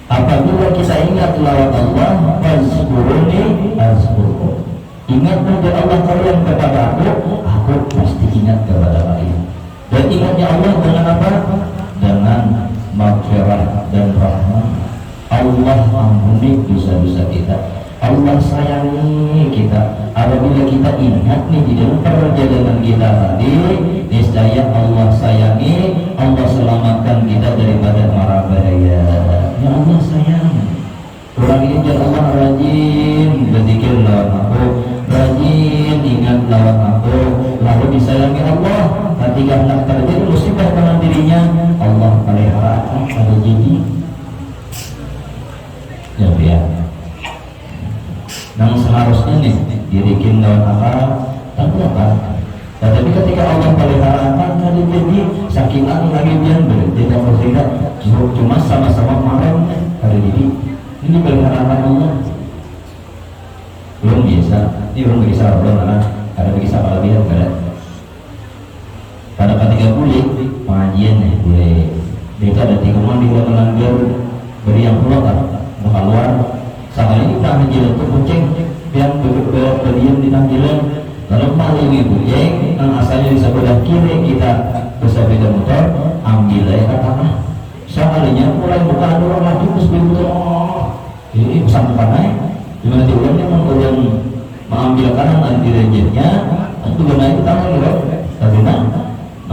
Apabila kita ingat lawan Allah, fazkuruni azkurkum. Ingat kepada Allah kalian kepada aku pasti ingat kepada kalian. Dan ingatnya Allah dengan apa? Dengan maghfirah dan rahmat. Allah ampuni dosa-dosa kita. Allah sayangi kita. Apabila kita ingat nih di dalam perjalanan kita tadi, niscaya Allah sayangi, Allah selamatkan kita daripada mara bahaya. Ya Allah sayang. Orang ini jangan Allah rajin berzikir lawan aku, rajin ingat lawan aku, lalu disayangi Allah. Ketika hendak terjadi musibah pada dirinya, Allah pelihara pada jadi. Ya. Yang seharusnya nih dirikin lawan akal, tapi apa? Tetapi ketika Allah peliharakan kali jadi saking lagi biar tidak berbeda, cuma sama-sama marah kali ini peliharakan Allah. Belum biasa, ini belum bisa belum ada bisa kelebihan kada. Pada ketika kulit pengajian nih boleh. Kita ada di rumah di melanggar beri yang pulau kan, keluar. Sekali ini kita menjelang ke kucing yang berdiam di tangkilan. Lalu paling ibu yang asalnya di sebelah kiri kita bersepeda motor, ambil aja katakan. Sekalinya mulai buka orang maju ke sepeda motor. Ini pesan panai. Dimana diulangnya mengulang mengambil kanan anti rejeknya, itu benar itu tangan gitu. Tapi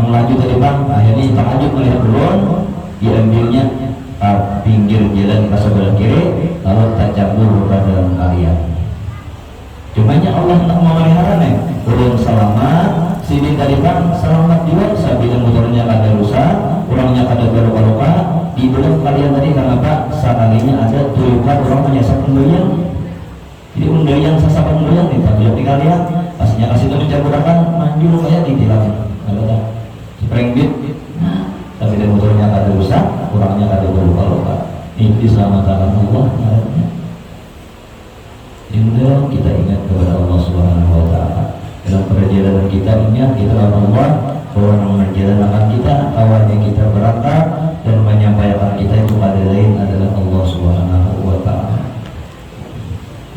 melaju tadi bang, akhirnya takjub melihat duluan, diambilnya pinggir jalan ke sebelah kiri, lalu tercabur ke dalam kalian. Cumanya Allah tak memelihara nih, belum selamat, sini tadi bang selamat juga, sabila motornya kada rusak, orangnya kada berluka-luka, di dalam kalian tadi karena apa? Sekalinya ada tuyukan orang menyasar pendoyan. Jadi undoyan sasapan undoyan nih, tapi di kalian, pastinya kasih tahu campurakan, maju kayak di tilang, ada spring beat, tapi dari motornya kada rusak, orangnya kada berluka-luka. Ini diselamatkan Allah. Hingga kita ingat kepada Allah Subhanahu wa Ta'ala. Dalam perjalanan kita ingat kita lawan Allah, bahwa yang menjalankan kita, awalnya kita berangkat dan menyampaikan kita itu pada lain adalah Allah Subhanahu wa Ta'ala.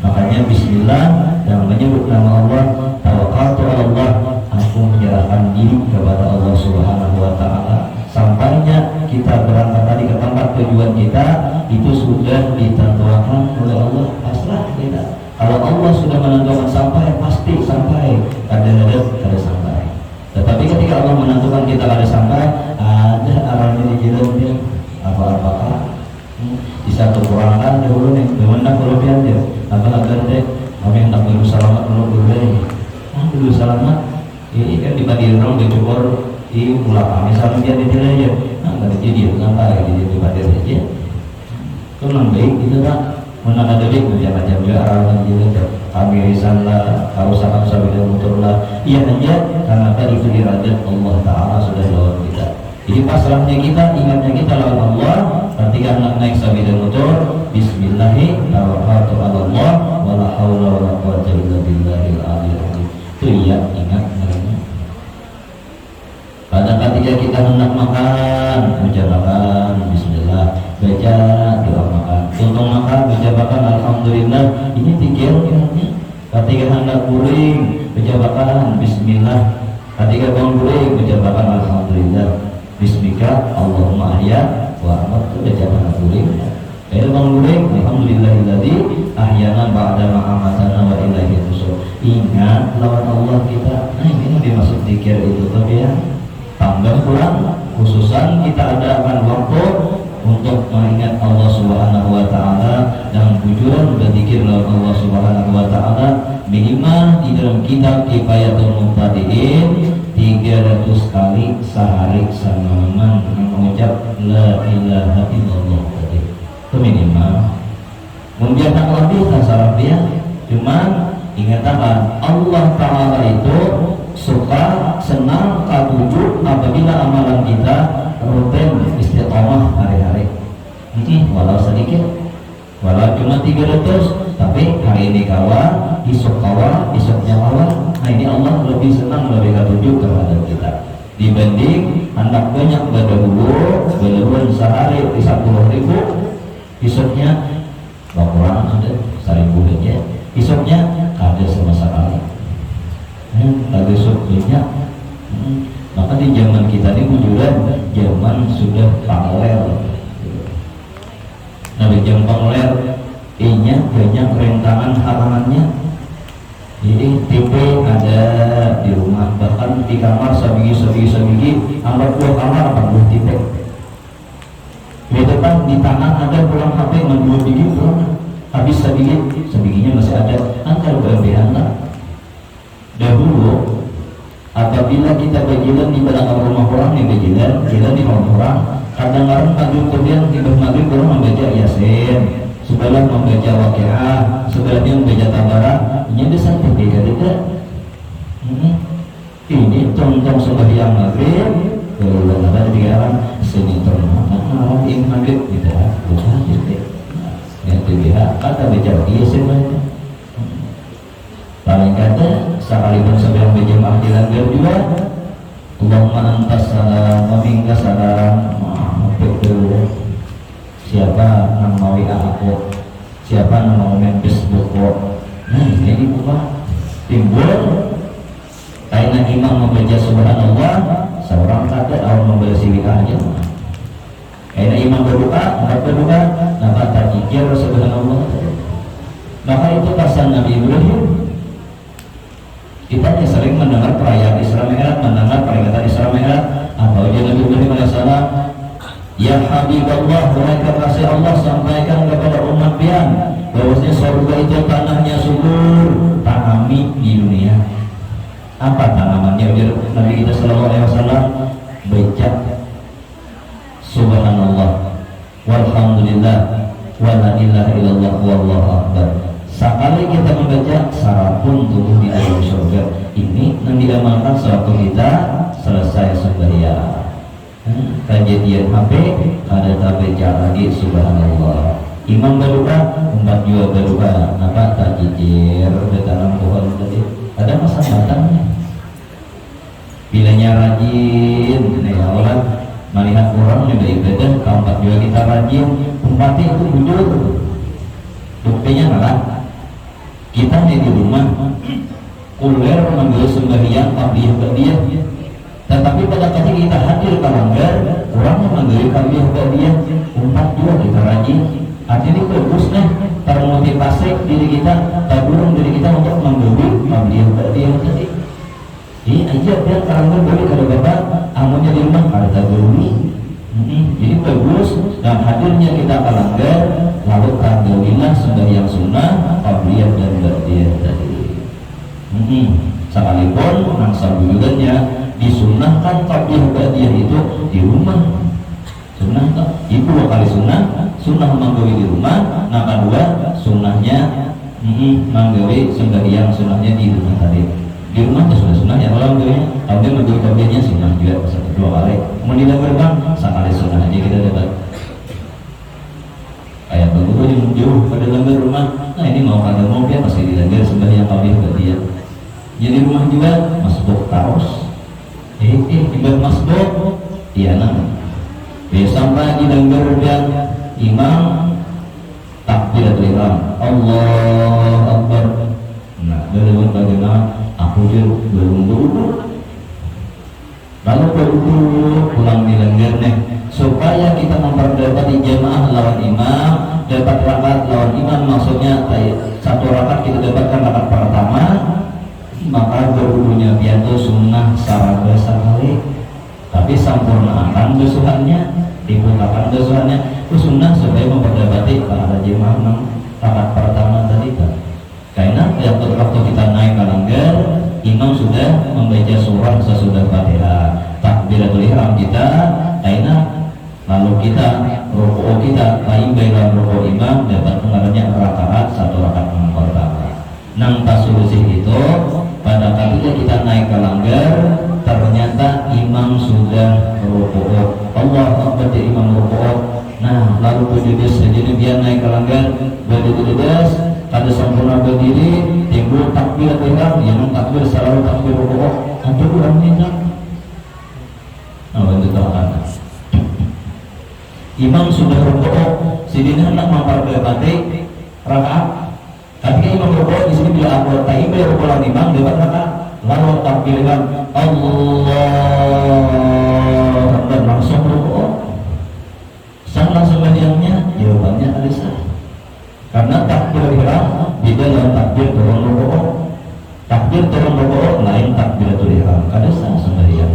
Makanya bismillah yang menyebut nama Allah, tawakkaltu 'ala Allah, aku menyerahkan diri kepada Allah Subhanahu wa Ta'ala. Sampainya kita berangkat tadi ke tempat tujuan kita itu sudah ditentukan oleh Allah, pasrah kita. Kalau Allah sudah menentukan sampai, pasti sampai. Kadang-kadang kada sampai. Tetapi ketika Allah menentukan kita kada sampai, ada arahnya di jalan dia. Apa-apakah bisa kekurangan dahulu nih, bagaimana kelebihan dia? Apa-apa deh, kami hendak dulu selamat dulu dulu selamat. Ini kan dibanding orang dicukur, ini mulai kami salam dia di jalan aja. Nah, kada jadi sampai di badan aja. Itu memang baik gitu tak? Mana ada baik macam-macam juga arahan juga. Kami risalah, karusakan sabila motorlah. Iya aja, karena tadi itu dirajat Allah Ta'ala sudah lawan kita. Jadi pasrahnya kita, ingatnya kita lawan Allah. Ketika anak naik sabila motor, bismillahi tawakkaltu 'ala Allah wa la haula wa la quwwata illa billahil 'aliyyil 'azhim. Itu iya, ingat namanya. Pada ketika kita hendak makan, ucapkan bismillah, baca doa makan. Untung makan bejabakan alhamdulillah. Ini tinggalnya. Ketika hendak guring bejabakan bismillah. Ketika bangun guring bejabakan alhamdulillah. Bismika Allahumma ahya wa amat bejabakan guring. Kalau bangun guring alhamdulillahilladzi ahyana ba'da ma amatana wa ilaihi nusyur. Ingat lawan Allah kita. Nah ini dimaksud zikir itu tapi ya tambah kurang, khususan kita adakan waktu untuk mengingat Allah Subhanahu wa taala dan bujuran berzikir lawan Allah Subhanahu wa taala minimal di dalam kitab Kifayatul Muhtadin 300 kali sehari samaman mengucap la ilaha illallah tadi. Itu minimal. Mungkin tak lebih tasarabia, cuman ingat apa? Allah Ta'ala itu suka, senang, katujuh apabila amalan kita rutin istiqomah hari-hari. Walau sedikit, walau cuma 300, tapi hari ini kawan, esoknya kawan. Nah ini Allah lebih senang, lebih katujuh kepada kita dibanding anak banyak berdahulu belum sehari 10.000, esoknya kurang sudah 1.000 aja, esoknya ada sama sekali. Ada sopirnya. Maka di zaman kita ini bujuran zaman sudah paralel. Nah di zaman paralel nya banyak rintangan halangannya. Jadi TV ada di rumah, bahkan di kamar sebiji anggap 2 kamar 40 TV. Di depan di tangan ada pulang HP 2 biji pulang. Habis sebiginya masih ada, antara kelebihan lah. Dahulu apabila kita berjalan di belakang rumah orang yang berjalan di rumah orang, kadang-kadang maghrib kemudian di maghrib orang membaca Yasin, sebelah membaca Waqiah, sebelahnya membaca Tabarak. Ini ada sampai tidak. Ini contoh sembahyang maghrib, kalau ada 3 orang sini terang ini maghrib gitu lah, bukan gitu. Yang kedua kata baca Yasin banyak. Paling kata sekalipun sebelum berjamaah di langgar juga Allahumma antas salam wa minka salam. Betul. Siapa yang mau aku, siapa yang mau main Facebook. Nah ini bukan timbul karena imam membaca subhanallah, seorang kata awal membaca siwika aja. Karena imam berdoa, nama tajikir subhanallah. Maka itu pesan Nabi Ibrahim. Kita sering mendengar perayaan Isra Mi'raj, mendengar peringatan Isra Mi'raj. Apa ujian Nabi Ibrahim alaihissalam? Ya Habibullah, wahai kekasih Allah, sampaikan kepada umat pian bahwasanya surga itu tanahnya subur, tanami di dunia. Apa tanamannya? Nabi kita sallallahu alaihi wasallam baca subhanallah walhamdulillah wa la ilaha illallah wallahu akbar. Sekali kita membaca, sarapun tubuh di dalam surga. Ini yang diamalkan sewaktu kita selesai sembahyang. Kejadian HP ada baca lagi subhanallah. Imam berdoa, umat juga berdoa. Apa tajijir bertanam pohon tadi? Ada masa batangnya. Bilanya rajin, nih orang melihat orang juga ibadah. Keempat juga kita rajin. Empatnya itu bujur. Buktinya adalah kita di rumah kuler mengambil sembahyang qabliyah ba'diyah, tetapi pada ketika kita hadir ke langgar orang mengambil qabliyah ba'diyah, umat juga kita rajin. Artinya ini bagus nih, termotivasi diri kita, terdorong diri kita untuk mengambil qabliyah ba'diyah tadi. Ini aja biar ke langgar boleh kalau bapak amunnya di rumah ada terdorong. Jadi bagus dan hadirnya kita ke langgar lalu alhamdulillah sembahyang sunnah qabliyah dan ba'diyah tadi. Sekalipun nangsal bulannya disunnahkan qabliyah ba'diyah itu di rumah. Sunnah tak? Itu 2 kali sunnah manggawi di rumah. Nah kedua sunnahnya manggawi sembahyang sunnahnya di rumah tadi. Di rumah itu sunnah yang orang tuanya, kemudian manggawi qabliyahnya sunnah juga 2 kali. Kemudian berbang sekali sunnah aja kita dapat. Kayak begitu jauh pada langgar rumah. Nah ini mau kagak mau dia pasti di langgar sembahyang qabliyah ba'diyah. Jadi rumah juga masbuk taros. Ibad masbuk iya nang. Sampai di langgar dan imam takbiratul ihram, Allah Akbar. Nah, belum bagaimana? Aku belum duduk. Lalu duduk pulang di lengger nih, supaya kita memperdapati jamaah lawan imam, dapat rakaat lawan imam, maksudnya satu rakaat kita dapatkan rakaat pertama, maka berwudunya piatu sunnah sarada sekali, tapi sempurnakan dosuhannya, dibukakan dosuhannya, itu sunnah supaya memperdapati para jemaah rakaat pertama tadi kan. Karena waktu kita naik ke langgar, imam sudah membaca surah sesudah Fatihah, takbiratul ihram kita, karena lalu kita rukuk kita, lain dalam rukuk imam dapat pengaruhnya rakaat satu rakaat pertama. Nang tasulusi itu pada ketika kita naik ke langgar, ternyata imam sudah rukuk, Allah Akbar di imam rukuk. Nah, lalu berdedes jadi biar naik ke langgar, berdedes ada sempurna berdiri, timbul takbir ihram, yang takbir selalu takbir rukuk, ada kurang minta. Nah, itu terangkan. Imam sudah rukuk, sidina hendak memperdapati rakaat. Ketika imam rukuk di sini bila aku taim bila rukuk lawan imam dapat rakaat, lalu takbir ihram, Allah dan langsung rukuk. Salah sembahyangnya, jawabannya ada sah. Karena takbir ihram beda dengan takbir turun rukuk. Takbir turun rukuk lain takbiratul ihram. Kada sah sembahyang.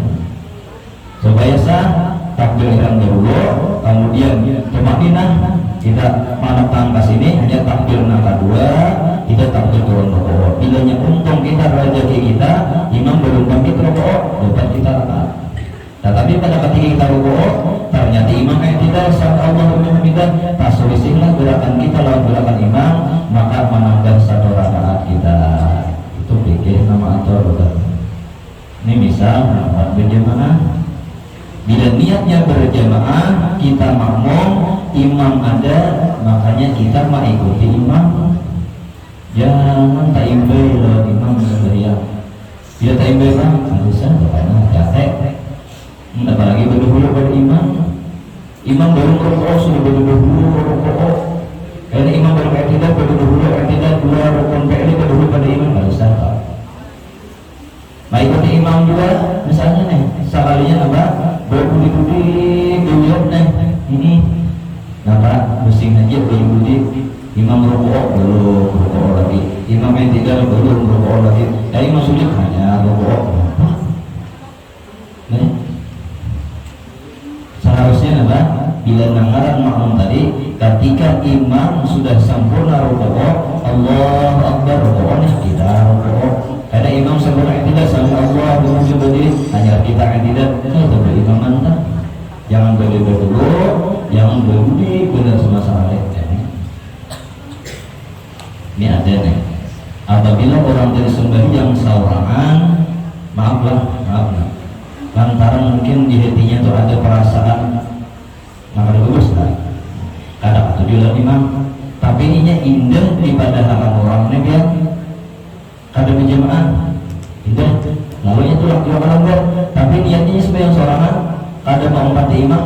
Supaya sah takbir ihram dahulu, kemudian tumakninah kita manatang ke sini hanya takbir nangka dua, kita takbir turun rukuk. Bilanya untung kita rezeki kita, imam belum bangkit rukuk, dapat kita rakaat. Tetapi pada ketika kita rukuk, ternyata imam yang tidak saat Allah meminta tasulisilah gerakan kita lawan gerakan imam, maka menambah satu rakaat kita. Itu pikir nama atur betul. Ini misal buat berjamaah. Bila niatnya berjamaah, kita makmum, imam ada, makanya kita mengikuti imam. Jangan tak imbai lawan imam sendirian. Bila tak imbai bang, harusnya karena capek. Apalagi berdahulu pada imam. Imam baru rukuk sudah berdahulu rukuk. Karena imam baru tidak berdahulu tidak dua rukun PL berdahulu pada imam harus sabar. Nah ikuti imam juga misalnya nih, sekalinya apa? Berbudi-budi dilihat nih ini. Napa pusing aja berbudi. Imam rukuk belum rukuk lagi. Imam yang tidak belum rukuk lagi. Ya imam sulit hanya rukuk. Nih. Seharusnya apa? Bila nangaran makmum tadi, ketika imam sudah sempurna rukuk, Allah Akbar rukuknya kita rukuk. Karena imam sempurna yang tidak sama Allah berwujud berdiri, hanya kita yang tidak imam mantap. Jangan berdiri dulu, jangan berdiri benar semasa lain. Ini ada nih. Apabila orang dari sembahyang saurangan, maaflah. Lantaran mungkin di hatinya itu ada perasaan, maka bagus lah. Kadang itu dia imam, tapi ininya indah daripada haram orang ini dia. Kada berjamaah, indah. Lalu itu lagi orang enggak, tapi niatnya sebagai seorang, kada mau empati imam.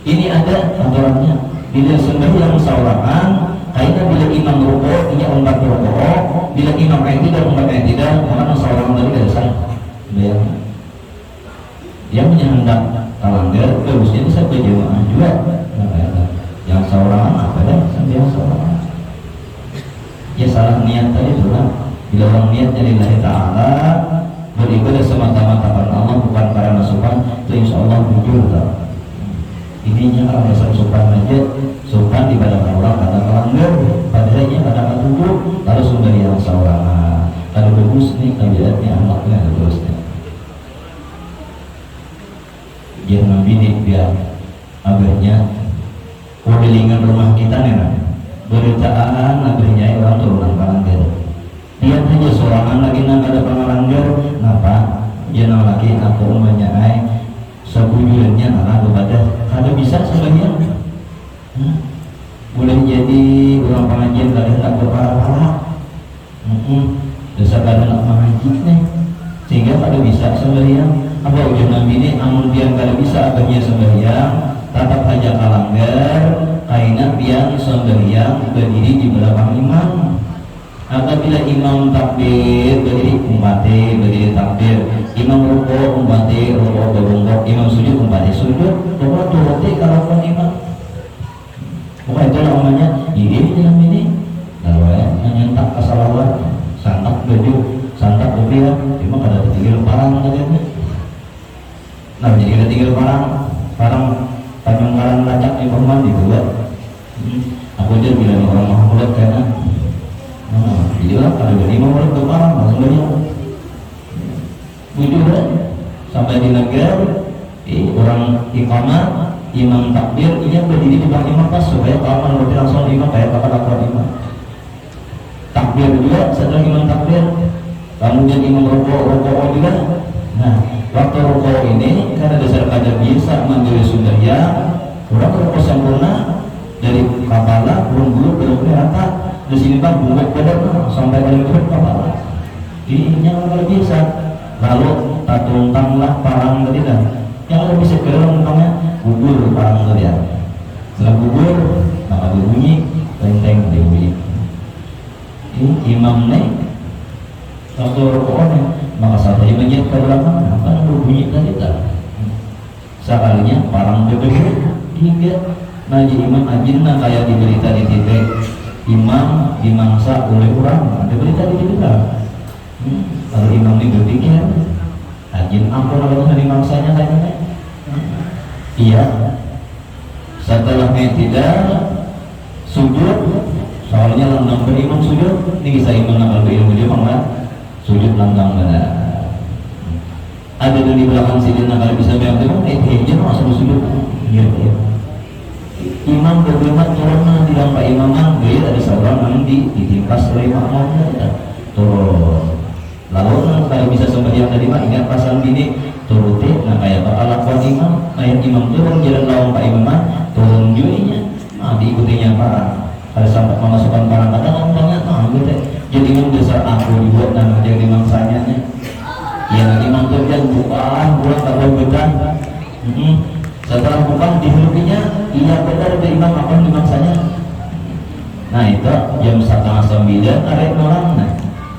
Ini ada aturannya. Bila sembahyang seorangan, kaitan bila imam rukuk, ini empat rukuk. Bila imam yang tidak, maka seorang tadi kada sah. Bayang. Dia hendak kalanggar, bagusnya bisa berjamaah juga. Yang seorang apa dah? Yang seorang. Ya salah niat tadi tu lah. Bila orang niatnya lillahi ta'ala, beribadah semata-mata karena Allah bukan karena sopan, itu insya Allah jujur lah. Ininya kalau dasar sopan aja, sopan di badan orang kata kalanggar, padahalnya pada ketutup, lalu sumber yang seorang. Kalau bagus nih tabiatnya anaknya bagusnya. Jangan bidik biar abahnya mobilingan rumah kita nih beritaan abahnya orang turunan palanggar. Lihat aja seorang lagi nang ada palanggar, kenapa? Jangan lagi aku umumnya sebujurnya anak kepada kada bisa sebenarnya. Boleh jadi orang pengajian kada hendak berparah-parah. Dosa kada hendak mengaji nih, sehingga kada bisa sembahyang. Apa ujian Nabi ini? Namun dia kada bisa abahnya sembahyang, tetap saja kalanggar, aina pian sembahyang berdiri di belakang imam. Apabila imam takbir berdiri umpate berdiri takbir, imam rukuk umpate rukuk berungkuk, imam sujud umpate sujud, pokoknya turuti kalau imam. Pokoknya itu namanya ini dalam ini. Kalau ya nyentak kesalawat, santak baju, santak rupiah, cuma kada tinggal parang katanya. Nah jadi kada tinggal parang panjang lacak informan di dua. Aku aja bilang orang Muhammad kayaknya. Jadi lah ada imam orang keparang langsung banyak. Bujur kan sampai di negara orang iqamah imam takbir ia berdiri di belakang imam pas supaya aman berarti langsung imam kayak kakak lakukan imam takbir juga setelah imam takbir kemudian imam rokok juga. Nah waktu rokok ini karena dasar kader biasa mandiri sundarya orang rokok sempurna dari kepala belum kelihatan. Di sini kan bungkuk badan sampai kali itu kepala. Ini yang kalau biasa. Lalu tak tuntanglah parang tadi dah. Yang lebih segera untangnya gugur parang tadi ya. Setelah gugur maka berbunyi tenteng bunyi. Ini imam nih waktu rokoknya maka saat dia menyet ke belakang apa berbunyi tadi dah. Sekalinya parang bebek hingga naji imam ajinna kayak di berita di TV. Imam dimangsa oleh orang, ada berita di belakang. Kalau imam ini berpikir, ajin ampun kalau dimangsanya kayaknya. Iya. Setelah tidak sujud, soalnya langgang berimam sujud, ini bisa imam nakal berilmu juga kan? Sujud langgang benar. Ada di belakang sini nakal bisa bilang memang hijau masuk sujud. Iya. Imam berjamaah turun di dalam imaman, dia ada seorang yang ditimpas oleh makmumnya turun. Lalu kalau bisa sembahyang tadi mah ingat pasal gini turuti, nah kayak bakal lakukan imam, kayak imam turun jalan lawan pak imam turun juinya, nah diikutinya para. Kalau sampai memasukkan barang kadang ngomongnya, nah gitu. Jadi imam besar aku dibuat dan menjadi mangsanya. Yang imam turun bukan tak boleh bedan. Setelah bukan dihulukinya, iya benar ada imam akan dimaksanya. Nah itu jam 8:30 arek orang nah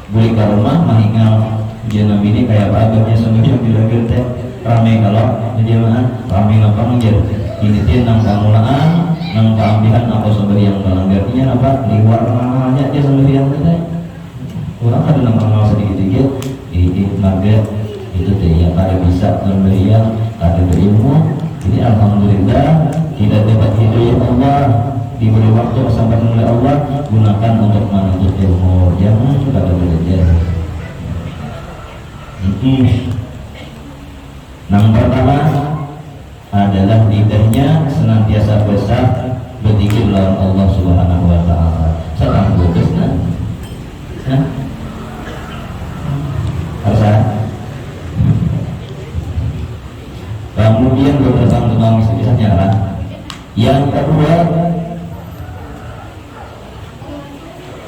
beli ke rumah mahingal jenam ini kayak bagusnya semuanya bila teh rame kalau jemaah rame ngapang jer ini dia nang pamulaan nang paambihan apa sumber yang melanggarnya apa liwar namanya dia sumber yang teh orang ada nang pamulaan sedikit-sedikit di marga itu teh yang kada bisa memberian kada berilmu. Ini alhamdulillah kita dapat hidayah Allah, diberi waktu kesempatan oleh Allah, gunakan untuk menuntut ilmu, jangan pada belajar. Yang pertama adalah lidahnya senantiasa besar berzikir lawan Allah Subhanahu wa taala. Sekarang bagus nah. Kemudian beberapa tentang misalnya lah. Yang kedua,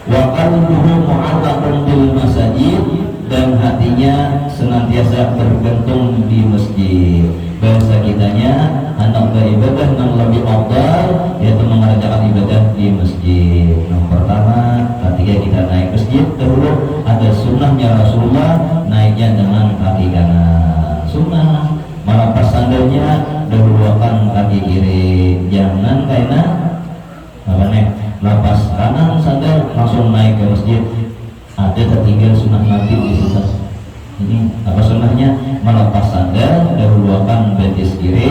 wa qalbuhu mu'allaqun bil masajid, dan hatinya senantiasa bergantung di masjid. Bahasa kitanya anak beribadah yang lebih afdal yaitu mengerjakan ibadah di masjid. Yang pertama, ketika kita naik masjid dahulu ada sunnahnya Rasulullah naiknya dengan kaki kanan. Sunnah melepas sandalnya dahulukan kaki kiri, jangan karena apa nih lepas kanan sandal langsung naik ke masjid. Ada tertinggal sunnah Nabi di situ. Ini apa sunnahnya? Melepas sandal dahulukan betis kiri,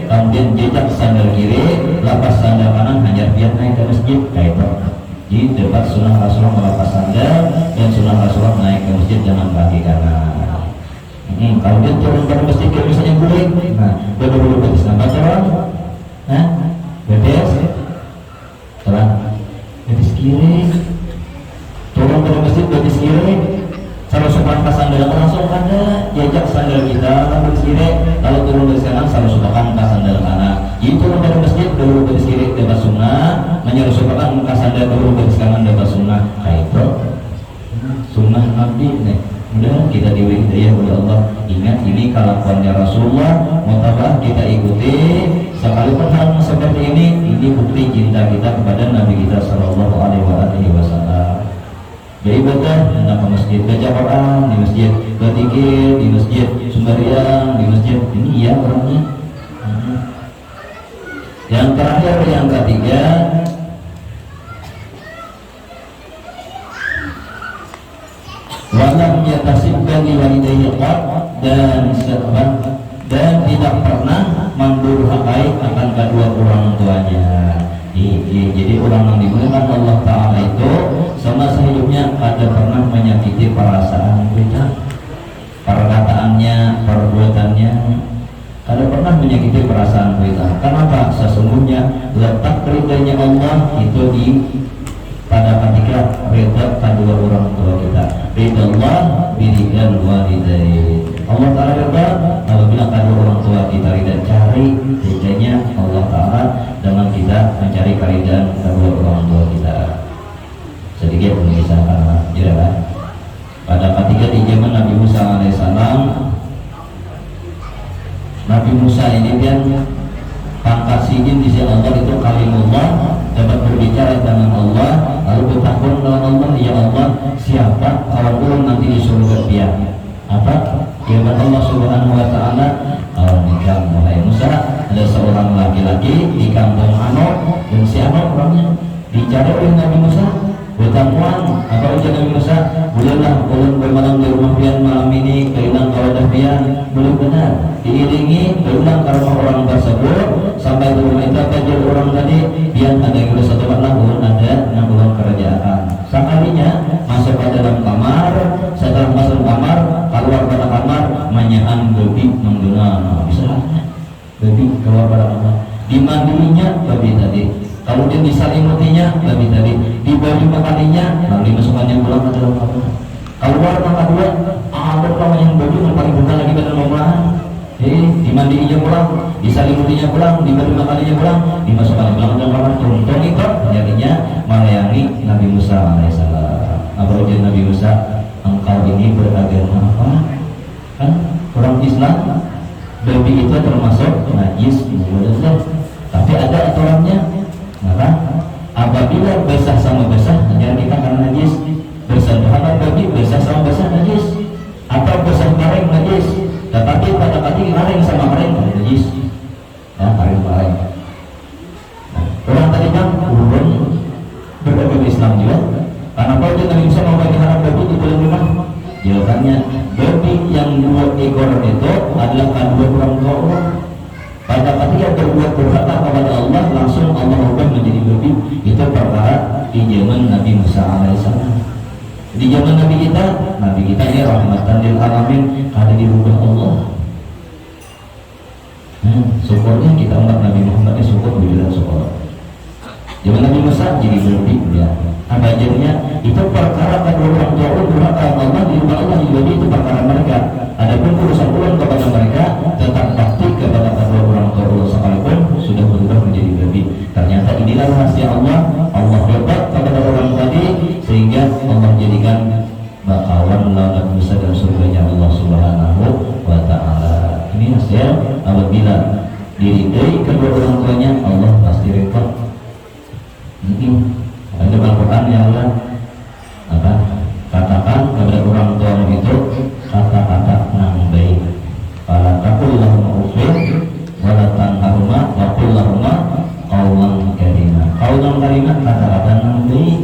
kemudian jejak sandal kiri, lepas sandal kanan hanya biar naik ke masjid kayak itu. Jadi dapat sunnah Rasulullah melepas sandal dan sunnah Rasulullah naik ke masjid dengan kaki kanan. Kalau dia turun pada masjid kayak misalnya guling, nah berdua betis nampak orang, nah betis, terang betis kiri, turun pada masjid betis kiri, kalau sopan ke sandal langsung ada jejak sandal kita lalu betis kiri, lalu turun betis kanan, kalau sopan ke sandal kanan, jadi turun pada masjid berdua betis kiri dapat sunnah, menyuruh sopan ke sandal berdua betis kanan dapat sunnah, kayak itu sunnah Nabi nih. Mudah kita diberi hidayah oleh Allah Ingat ini kelakuannya Rasulullah, mutabah kita ikuti. Sekalipun hal seperti ini bukti cinta kita kepada Nabi kita Sallallahu Alaihi Wasallam. Beribadah hendak ke masjid baca Quran, di masjid berzikir, di masjid sembahyang, di masjid ini ya orangnya. Yang terakhir yang ketiga, walam yatasibban liwalidayhi dan tidak pernah mendurhakai akan kedua orang tuanya. Jadi orang yang dimuliakan Allah Ta'ala itu semasa hidupnya ada pernah menyakiti perasaan kita, perkataannya, perbuatannya, ada pernah menyakiti perasaan kita. Kenapa? Sesungguhnya letak ridhanya Allah itu pada ketika ridha kedua orang tua kita. Ridha Allah biridal walidain. Allah Ta'ala ridha apabila kedua orang tua kita ridha. Cari ridhanya Allah Ta'ala dengan kita mencari keridhaan kedua orang tua kita. Sedikit mengisahkan kan? Pada ketika di zaman Nabi Musa alaihissalam, Nabi Musa ini dia pangkat sijin di sisi Allah itu kalimullah, dapat berbicara dengan Allah, lalu bertakun dengan Allah, ya Allah, siapa kawan ulun nanti di surga dia? Apa? Firman Allah Subhanahu wa Ta'ala, nikah mulai Musa, ada seorang laki-laki di kampung Ano, dan si Ano orangnya dicari oleh Nabi Musa. Bertamuan apa ujian Nabi Musa? Bolehlah ulun bermalam di rumah pian malam ini, keilang kawadah pian belum benar. Diiringi keilang ke rumah orang tersebut sampai ke rumah itu apa jadi orang tadi pian ada yang berusaha tempat ulun ada 6 bulan kerajaan. Sekalinya masuk ke dalam kamar, setelah masuk kamar keluar pada kamar manyaan bebi mengguna bisa bebi keluar pada kamar dimandinya babi tadi. Kemudian disalimutinya babi tadi, dibagi makaninya, lalu dimasukkannya pulang ke dalam kamar. Keluar maka dua, ada orang yang babi yang paling bukan lagi pada rumah. Dimandinya pulang, disalimutinya pulang, dibagi makaninya pulang, dimasukkan pulang ke dalam kamar. Tuntung itu jadinya melayani Nabi Musa alaihissalam. Apa ujian Nabi Musa? Engkau ini beragama apa? Kan orang Islam, babi itu termasuk najis, tapi ada aturannya. Maka apabila basah sama basah, jangan kita karena najis. Bersentuhan babi basah sama basah najis, atau basah kering najis. Tetapi pada kali kering sama kering najis. Ya kering. Orang tadi kan urun beragama Islam juga. Karena kalau kita bisa memelihara babi di dalam rumah, jawabannya babi yang 2 ekor itu adalah kedua orang tua orang. Pada ketika berbuat durhaka kepada Allah, langsung Allah ubah menjadi babi. Itu perkara di zaman Nabi Musa alaihissalam. Di zaman Nabi kita ini rahmatan lil alamin, ada dirubah Allah. Syukurnya kita umat Nabi Muhammad ini syukur bila syukur. Zaman Nabi Musa jadi babi ya. Apa jadinya? Itu perkara kedua orang tua durhaka Allah, dirubah Allah jadi babi, itu perkara mereka. Adapun urusan ulang kepada mereka tetap bakti kepada kedua orang tua Allah sekalipun sudah berubah menjadi babi. Ternyata inilah rahasia Allah. Allah hebat kepada orang tadi sehingga Allah jadikan bakawan lawan Musa dan surganya Allah Subhanahu wa Ta'ala. Ini hasil apabila diridai kedua orang tuanya, Allah pasti repot. Ini ada Al-Quran yang Allah katakan kepada orang tua itu kata-kata yang baik. Fala taqul lahum uffin wa la tanharhuma wa qul lahum qawlan karima. Qawlan karima kata-kata yang baik,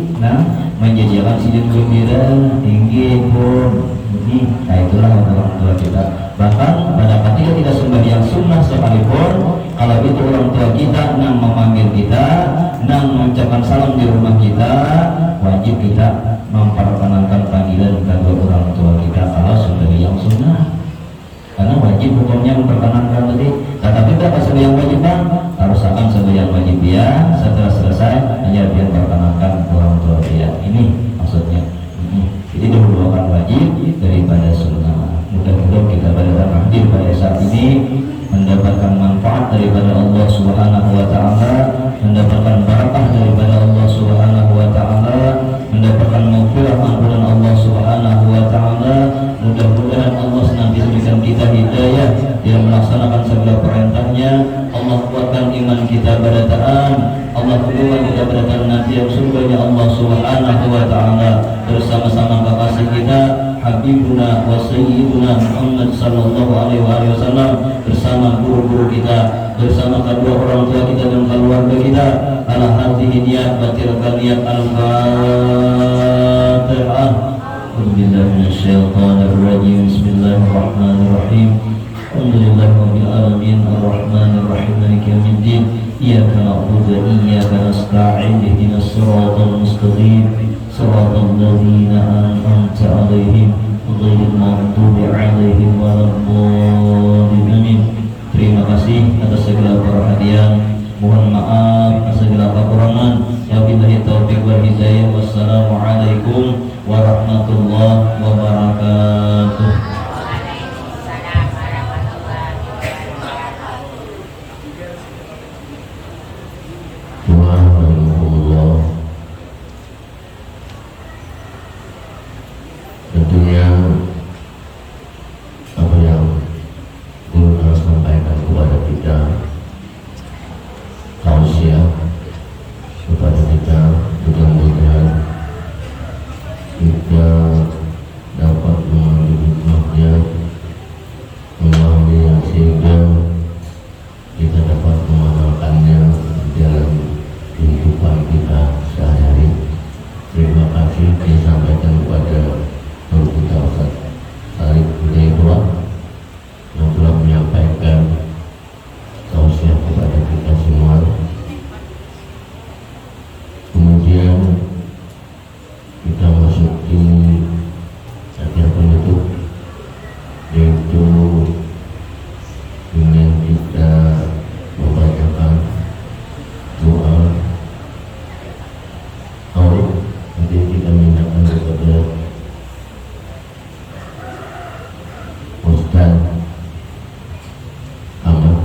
menjadikan sidin gembira tinggi pun ini. Nah itulah orang tua kita. Bahkan pada ketika tidak sembahyang sunnah sekalipun, kalau itu orang tua kita yang memanggil kita, yang mengucapkan salam di rumah kita, wajib kita memperkenalkan panggilan kedua orang tua kita kalau sembahyang sunnah. Karena wajib hukumnya memperkenalkan tadi. Tetapi berapa sembahyang wajib bang? Harus akan sembahyang wajib dia. Setelah selesai hanya dia memperkenalkan orang tua dia. Ini maksudnya. Jadi dahulukan wajib daripada sunnah. Mudah-mudahan kita pada hadir pada saat ini mendapatkan manfaat daripada Allah Subhanahu wa Ta'ala, mendapatkan barakah daripada Allah Subhanahu wa Ta'ala, mendapatkan maghfirah ampunan Allah Subhanahu wa Ta'ala. Mudah-mudahan Allah senantiasa memberikan dan melaksanakan segala perintahnya. Allah kuatkan iman kita pada taat. Allah kuatkan kita pada taat nanti yang surganya Allah Subhanahu wa taala bersama-sama kekasih kita Habibuna wa Sayyiduna Muhammad sallallahu alaihi wasallam, bersama guru-guru kita, bersama kedua orang tua kita dan keluarga kita. Ala hadhihi niyat batilkan niat al-Fatihah. Bismillahirrahmanirrahim. Bismillahirrahmanirrahim. Alhamdulillahirabbil alamin arrahmanir rahim maliki yaumiddin. Iyyaka na'budu wa iyyaka nasta'in ihdinas siratal mustaqim siratal ladzina an'amta 'alaihim ghairil maghdubi 'alaihim waladdallin. Terima kasih atas segala perhatian. Mohon maaf atas segala kekurangan. Wabillahi taufiq wal hidayah. Wassalamualaikum warahmatullahi wabarakatuh. Tentunya apa yang guru harus sampaikan kepada kita, tausiah kepada kita, mudah-mudahan kita dapat mengambil hikmahnya, memahaminya sehingga kita dapat mengamalkannya dalam kehidupan kita sehari-hari. Terima kasih disampaikan kepada guru kita Ustaz Sarif Hidayatullah yang telah menyampaikan tausiah kepada kita semua. Kemudian kita masuk di akhir penutup, yaitu dengan kita membacakan doa. Nanti kita mintakan kepada Ustaz Ahmad.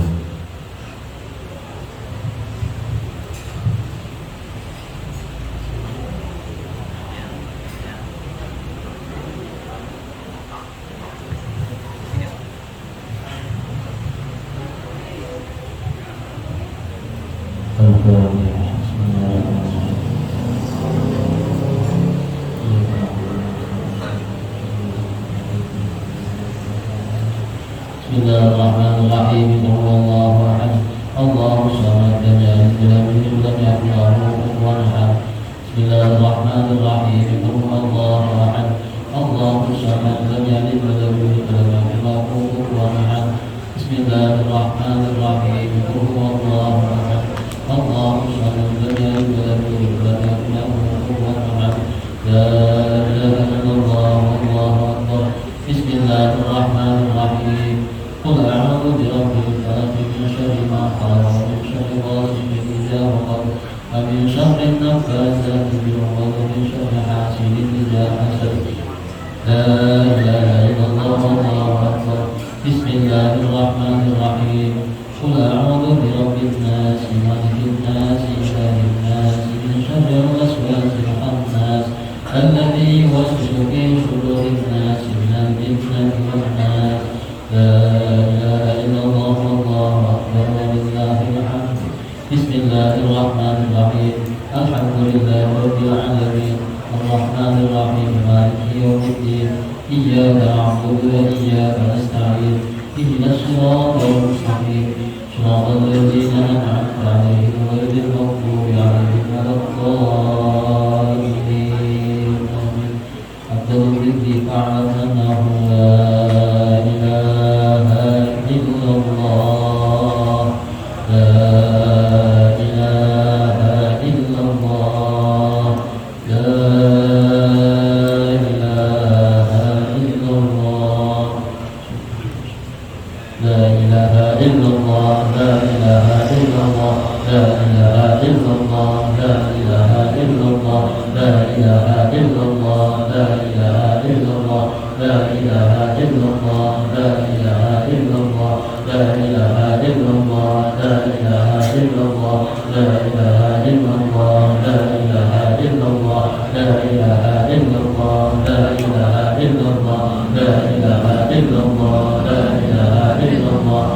Bismillahirrahmanirrahim. Allahu ahad, Allahu samad, lam yalid wa lam yulad wa lam yakul lahu kufuwan ahad. Bismillahirrahmanirrahim. Allahu ahad, Allahu samad, lam yalid wa lam yulad wa lam yakul lahu kufuwan ahad. Bismillahirrahmanirrahim. Allahu ahad, Allahu samad, lam yalid wa lam yulad wa lam yakul lahu kufuwan ahad. La ilaha illallah, Allahu akbar. Bismillahirrahmanirrahim. Qul a'udzu birabbil falaq, min syarri ma khalaq, min syarri ghasiqin idza waqab, wa min syarri naffaatsati fil 'uqad, wa min syarri hasidin idza hasad. La ilaha illallah, Allahu akbar. Bismillahirrahmanirrahim. Qul a'udzu birabbin nas, malikin nas, ilahin nas, min syarril waswasil khannas, alladzi yuwaswisu fi sudurin nas, minal jinnati wan nas. La ilaha illallah, Allahu akbar, walillahil hamd. Bismillahirrahmanirrahim. Alhamdulillahi rabbil alamin, arrahmanir rahim, maliki yaumiddin. Iyyaka na'budu wa iyyaka nasta'in. Ihdinas siratal mustaqim, siratal ladzina an'amta 'alaihim ghairil maghdubi 'alaihim waladdallin. Amin. Abdul Ridhi fa'alanahu la ilaha illallah, la ilaha illallah, la ilaha illallah, la ilaha illallah, la ilaha illallah, la ilaha illallah, la ilaha illallah, la ilaha illallah, la ilaha illallah, la ilaha illallah, la ilaha illallah, la ilaha illallah, la ilaha illallah, la ilaha illallah, la ilaha illallah, la ilaha illallah, la ilaha illallah, la ilaha illallah, la ilaha illallah,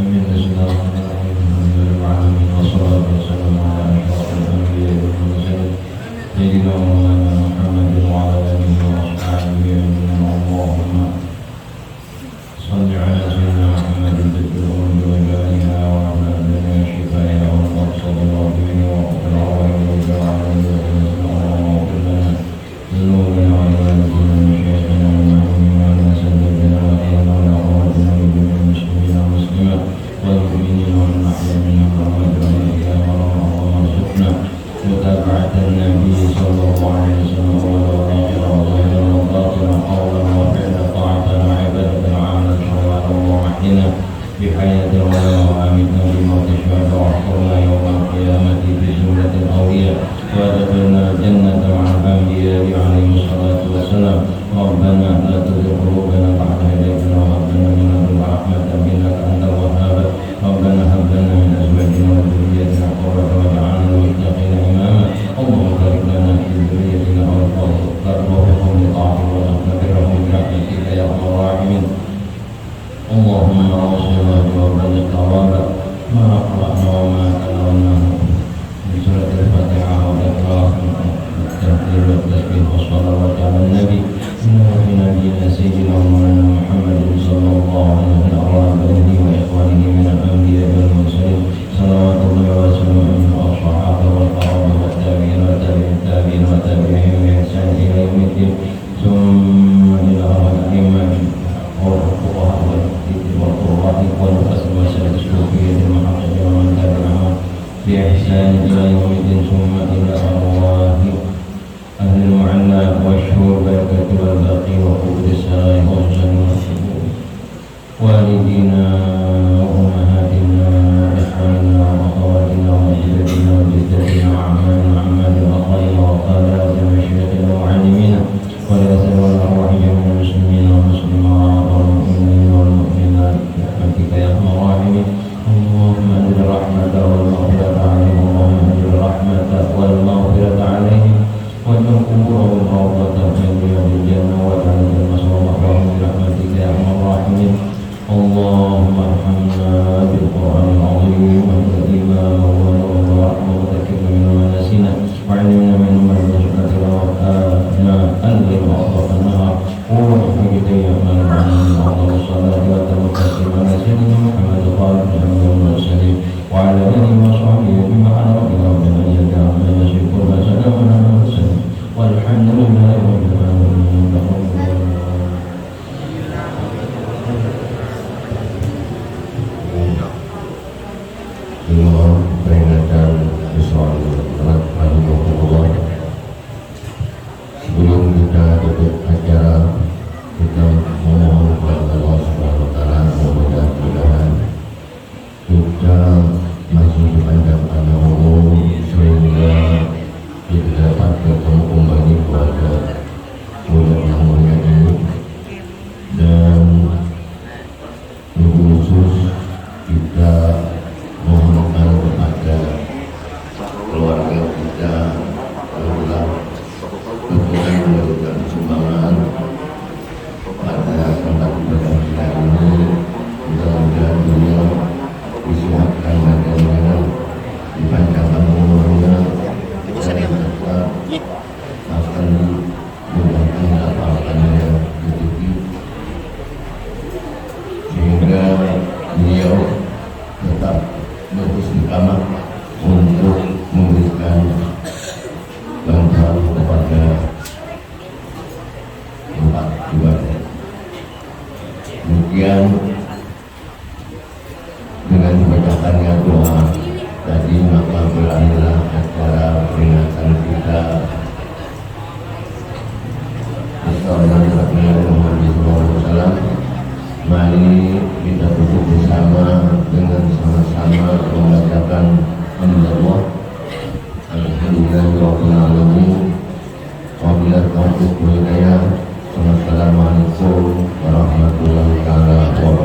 Amin. Bismillahirrahmanirrahim. سيدنا مولانا محمد وعلى آله وأصحابه أجمعين. اللهم صل على سيدنا محمد الذكر وجلالها وعلى الدنيا شفائها والمقصد العظيم وقت العوائد والجعل واغفر لنا ذنوبنا وعبادتنا وشيخنا ومعلومنا وسلمنا وأهلنا وأخواتنا وجميع المسلمين والمسلمات والمؤمنين والنحل منهم رحمة إلى مرام وارزقنا متابعة النبي صلى الله عليه وسلم وآخر وظاهرا وباطنا قولا وفعلا طاعة وعبادة وعملا شرعا ووحينا بحياة ولا وعامتنا بموت الشهداء واحفظنا يوم القيامة في زمرة الأولياء وادخلنا الجنة مع الأنبياء عليهم الصلاة والسلام. ربنا لا تزغ قلوبنا بعد إذ هديتنا وهب لنا من لدنك رحمة إنك أنت الوهاب. ربنا هب لنا من أزواجنا وذريتنا قرة واجعلنا للمتقين إماما. اللهم بارك لنا في ذريتنا وارزقهم لطاعتك وتغفرهم برحمتك يا أرحم الراحمين. اللهم اوصنا بوابل الثواب ما قرأنا وما تلوناه من سورة الفاتحة والإقرار والتهليل والتسبيح والصلوات على النبي إنه في نبينا سيدنا مولانا محمد صلى الله عليه وسلم وعلى آله وإخوانه من الأنبياء والمرسلين صلوات الله وسلامه على الصحابة والقرابة والتابعين وتابعين التابعين وتابعين بإحسان إلى يوم الدين ثم إلى الأئمة والفقهاء والقراء والفصل والسلف الصوفية المحققين ومن تبعهم بإحسان إلى يوم الدين ثم إلى أرواح أهل المعنى والشهور بركة والباقي وقود السرائر والجنة والدينا وأمهاتنا وإخواننا وأخواتنا وأجدادنا وجداتنا وأعمالنا وأعمال الأخوين وقادات مشايخنا ومعلمينا وليسر والأرواح جميع المسلمين والمسلمات والمؤمنين والمؤمنات برحمتك يا أرحم الراحمين. اللهم أنزل الرحمة والمغفرة عليهم. اللهم أنزل الرحمة والمغفرة عليهم واجعل قبورهم روضة من رياض الجنة واجعل المسوى مأواهم برحمتك يا أرحم الراحمين. اللهم ارحمنا بالقرآن العظيم وأنت الإمام ونور ورحمة وذكرنا منه ما نسينا وعلمنا منه ما نشأت ووفقنا الليل وأطراف النهار ووفقك يا من بعد أفضل الصلاة وأتم التسليم على سيدنا محمد خاتم الأنبياء والمرسلين وعلى آله وصحبه سبحان ربك رب العزة عما يصفون وسلام على المرسلين والحمد لله رب العالمين. Semua peringatan Islam telah Allah. Sebelum kita tutup acara, kita memohon kepada Allah Subhanahu Wa Taala mudah-mudahan kita masih dipanjangkan umur sehingga kita dapat bertemu kembali kepada bulan yang mulia ini, dan lebih khusus kita mohonkan kepada keluarga kita agar Tuhan memberikan sumbangan pada tempat ibadah kita ini. Mudah-mudahan beliau disiapkan badannya, dipanjangkan umurnya, dan tetap akan mudahkan dapatkannya rezeki sehingga beliau tetap beristiqamah untuk memberikan bantuan kepada tempat ibadah. Demikian dengan dibacakannya doa tadi, maka berakhirlah acara peringatan kita Muhammad. Mari kita duduk bersama dengan sama-sama membacakan hamdalillah alhamdulillahirabbil alamin wabillahi taufiq wal hidayah. Wassalamualaikum warahmatullahi wabarakatuh.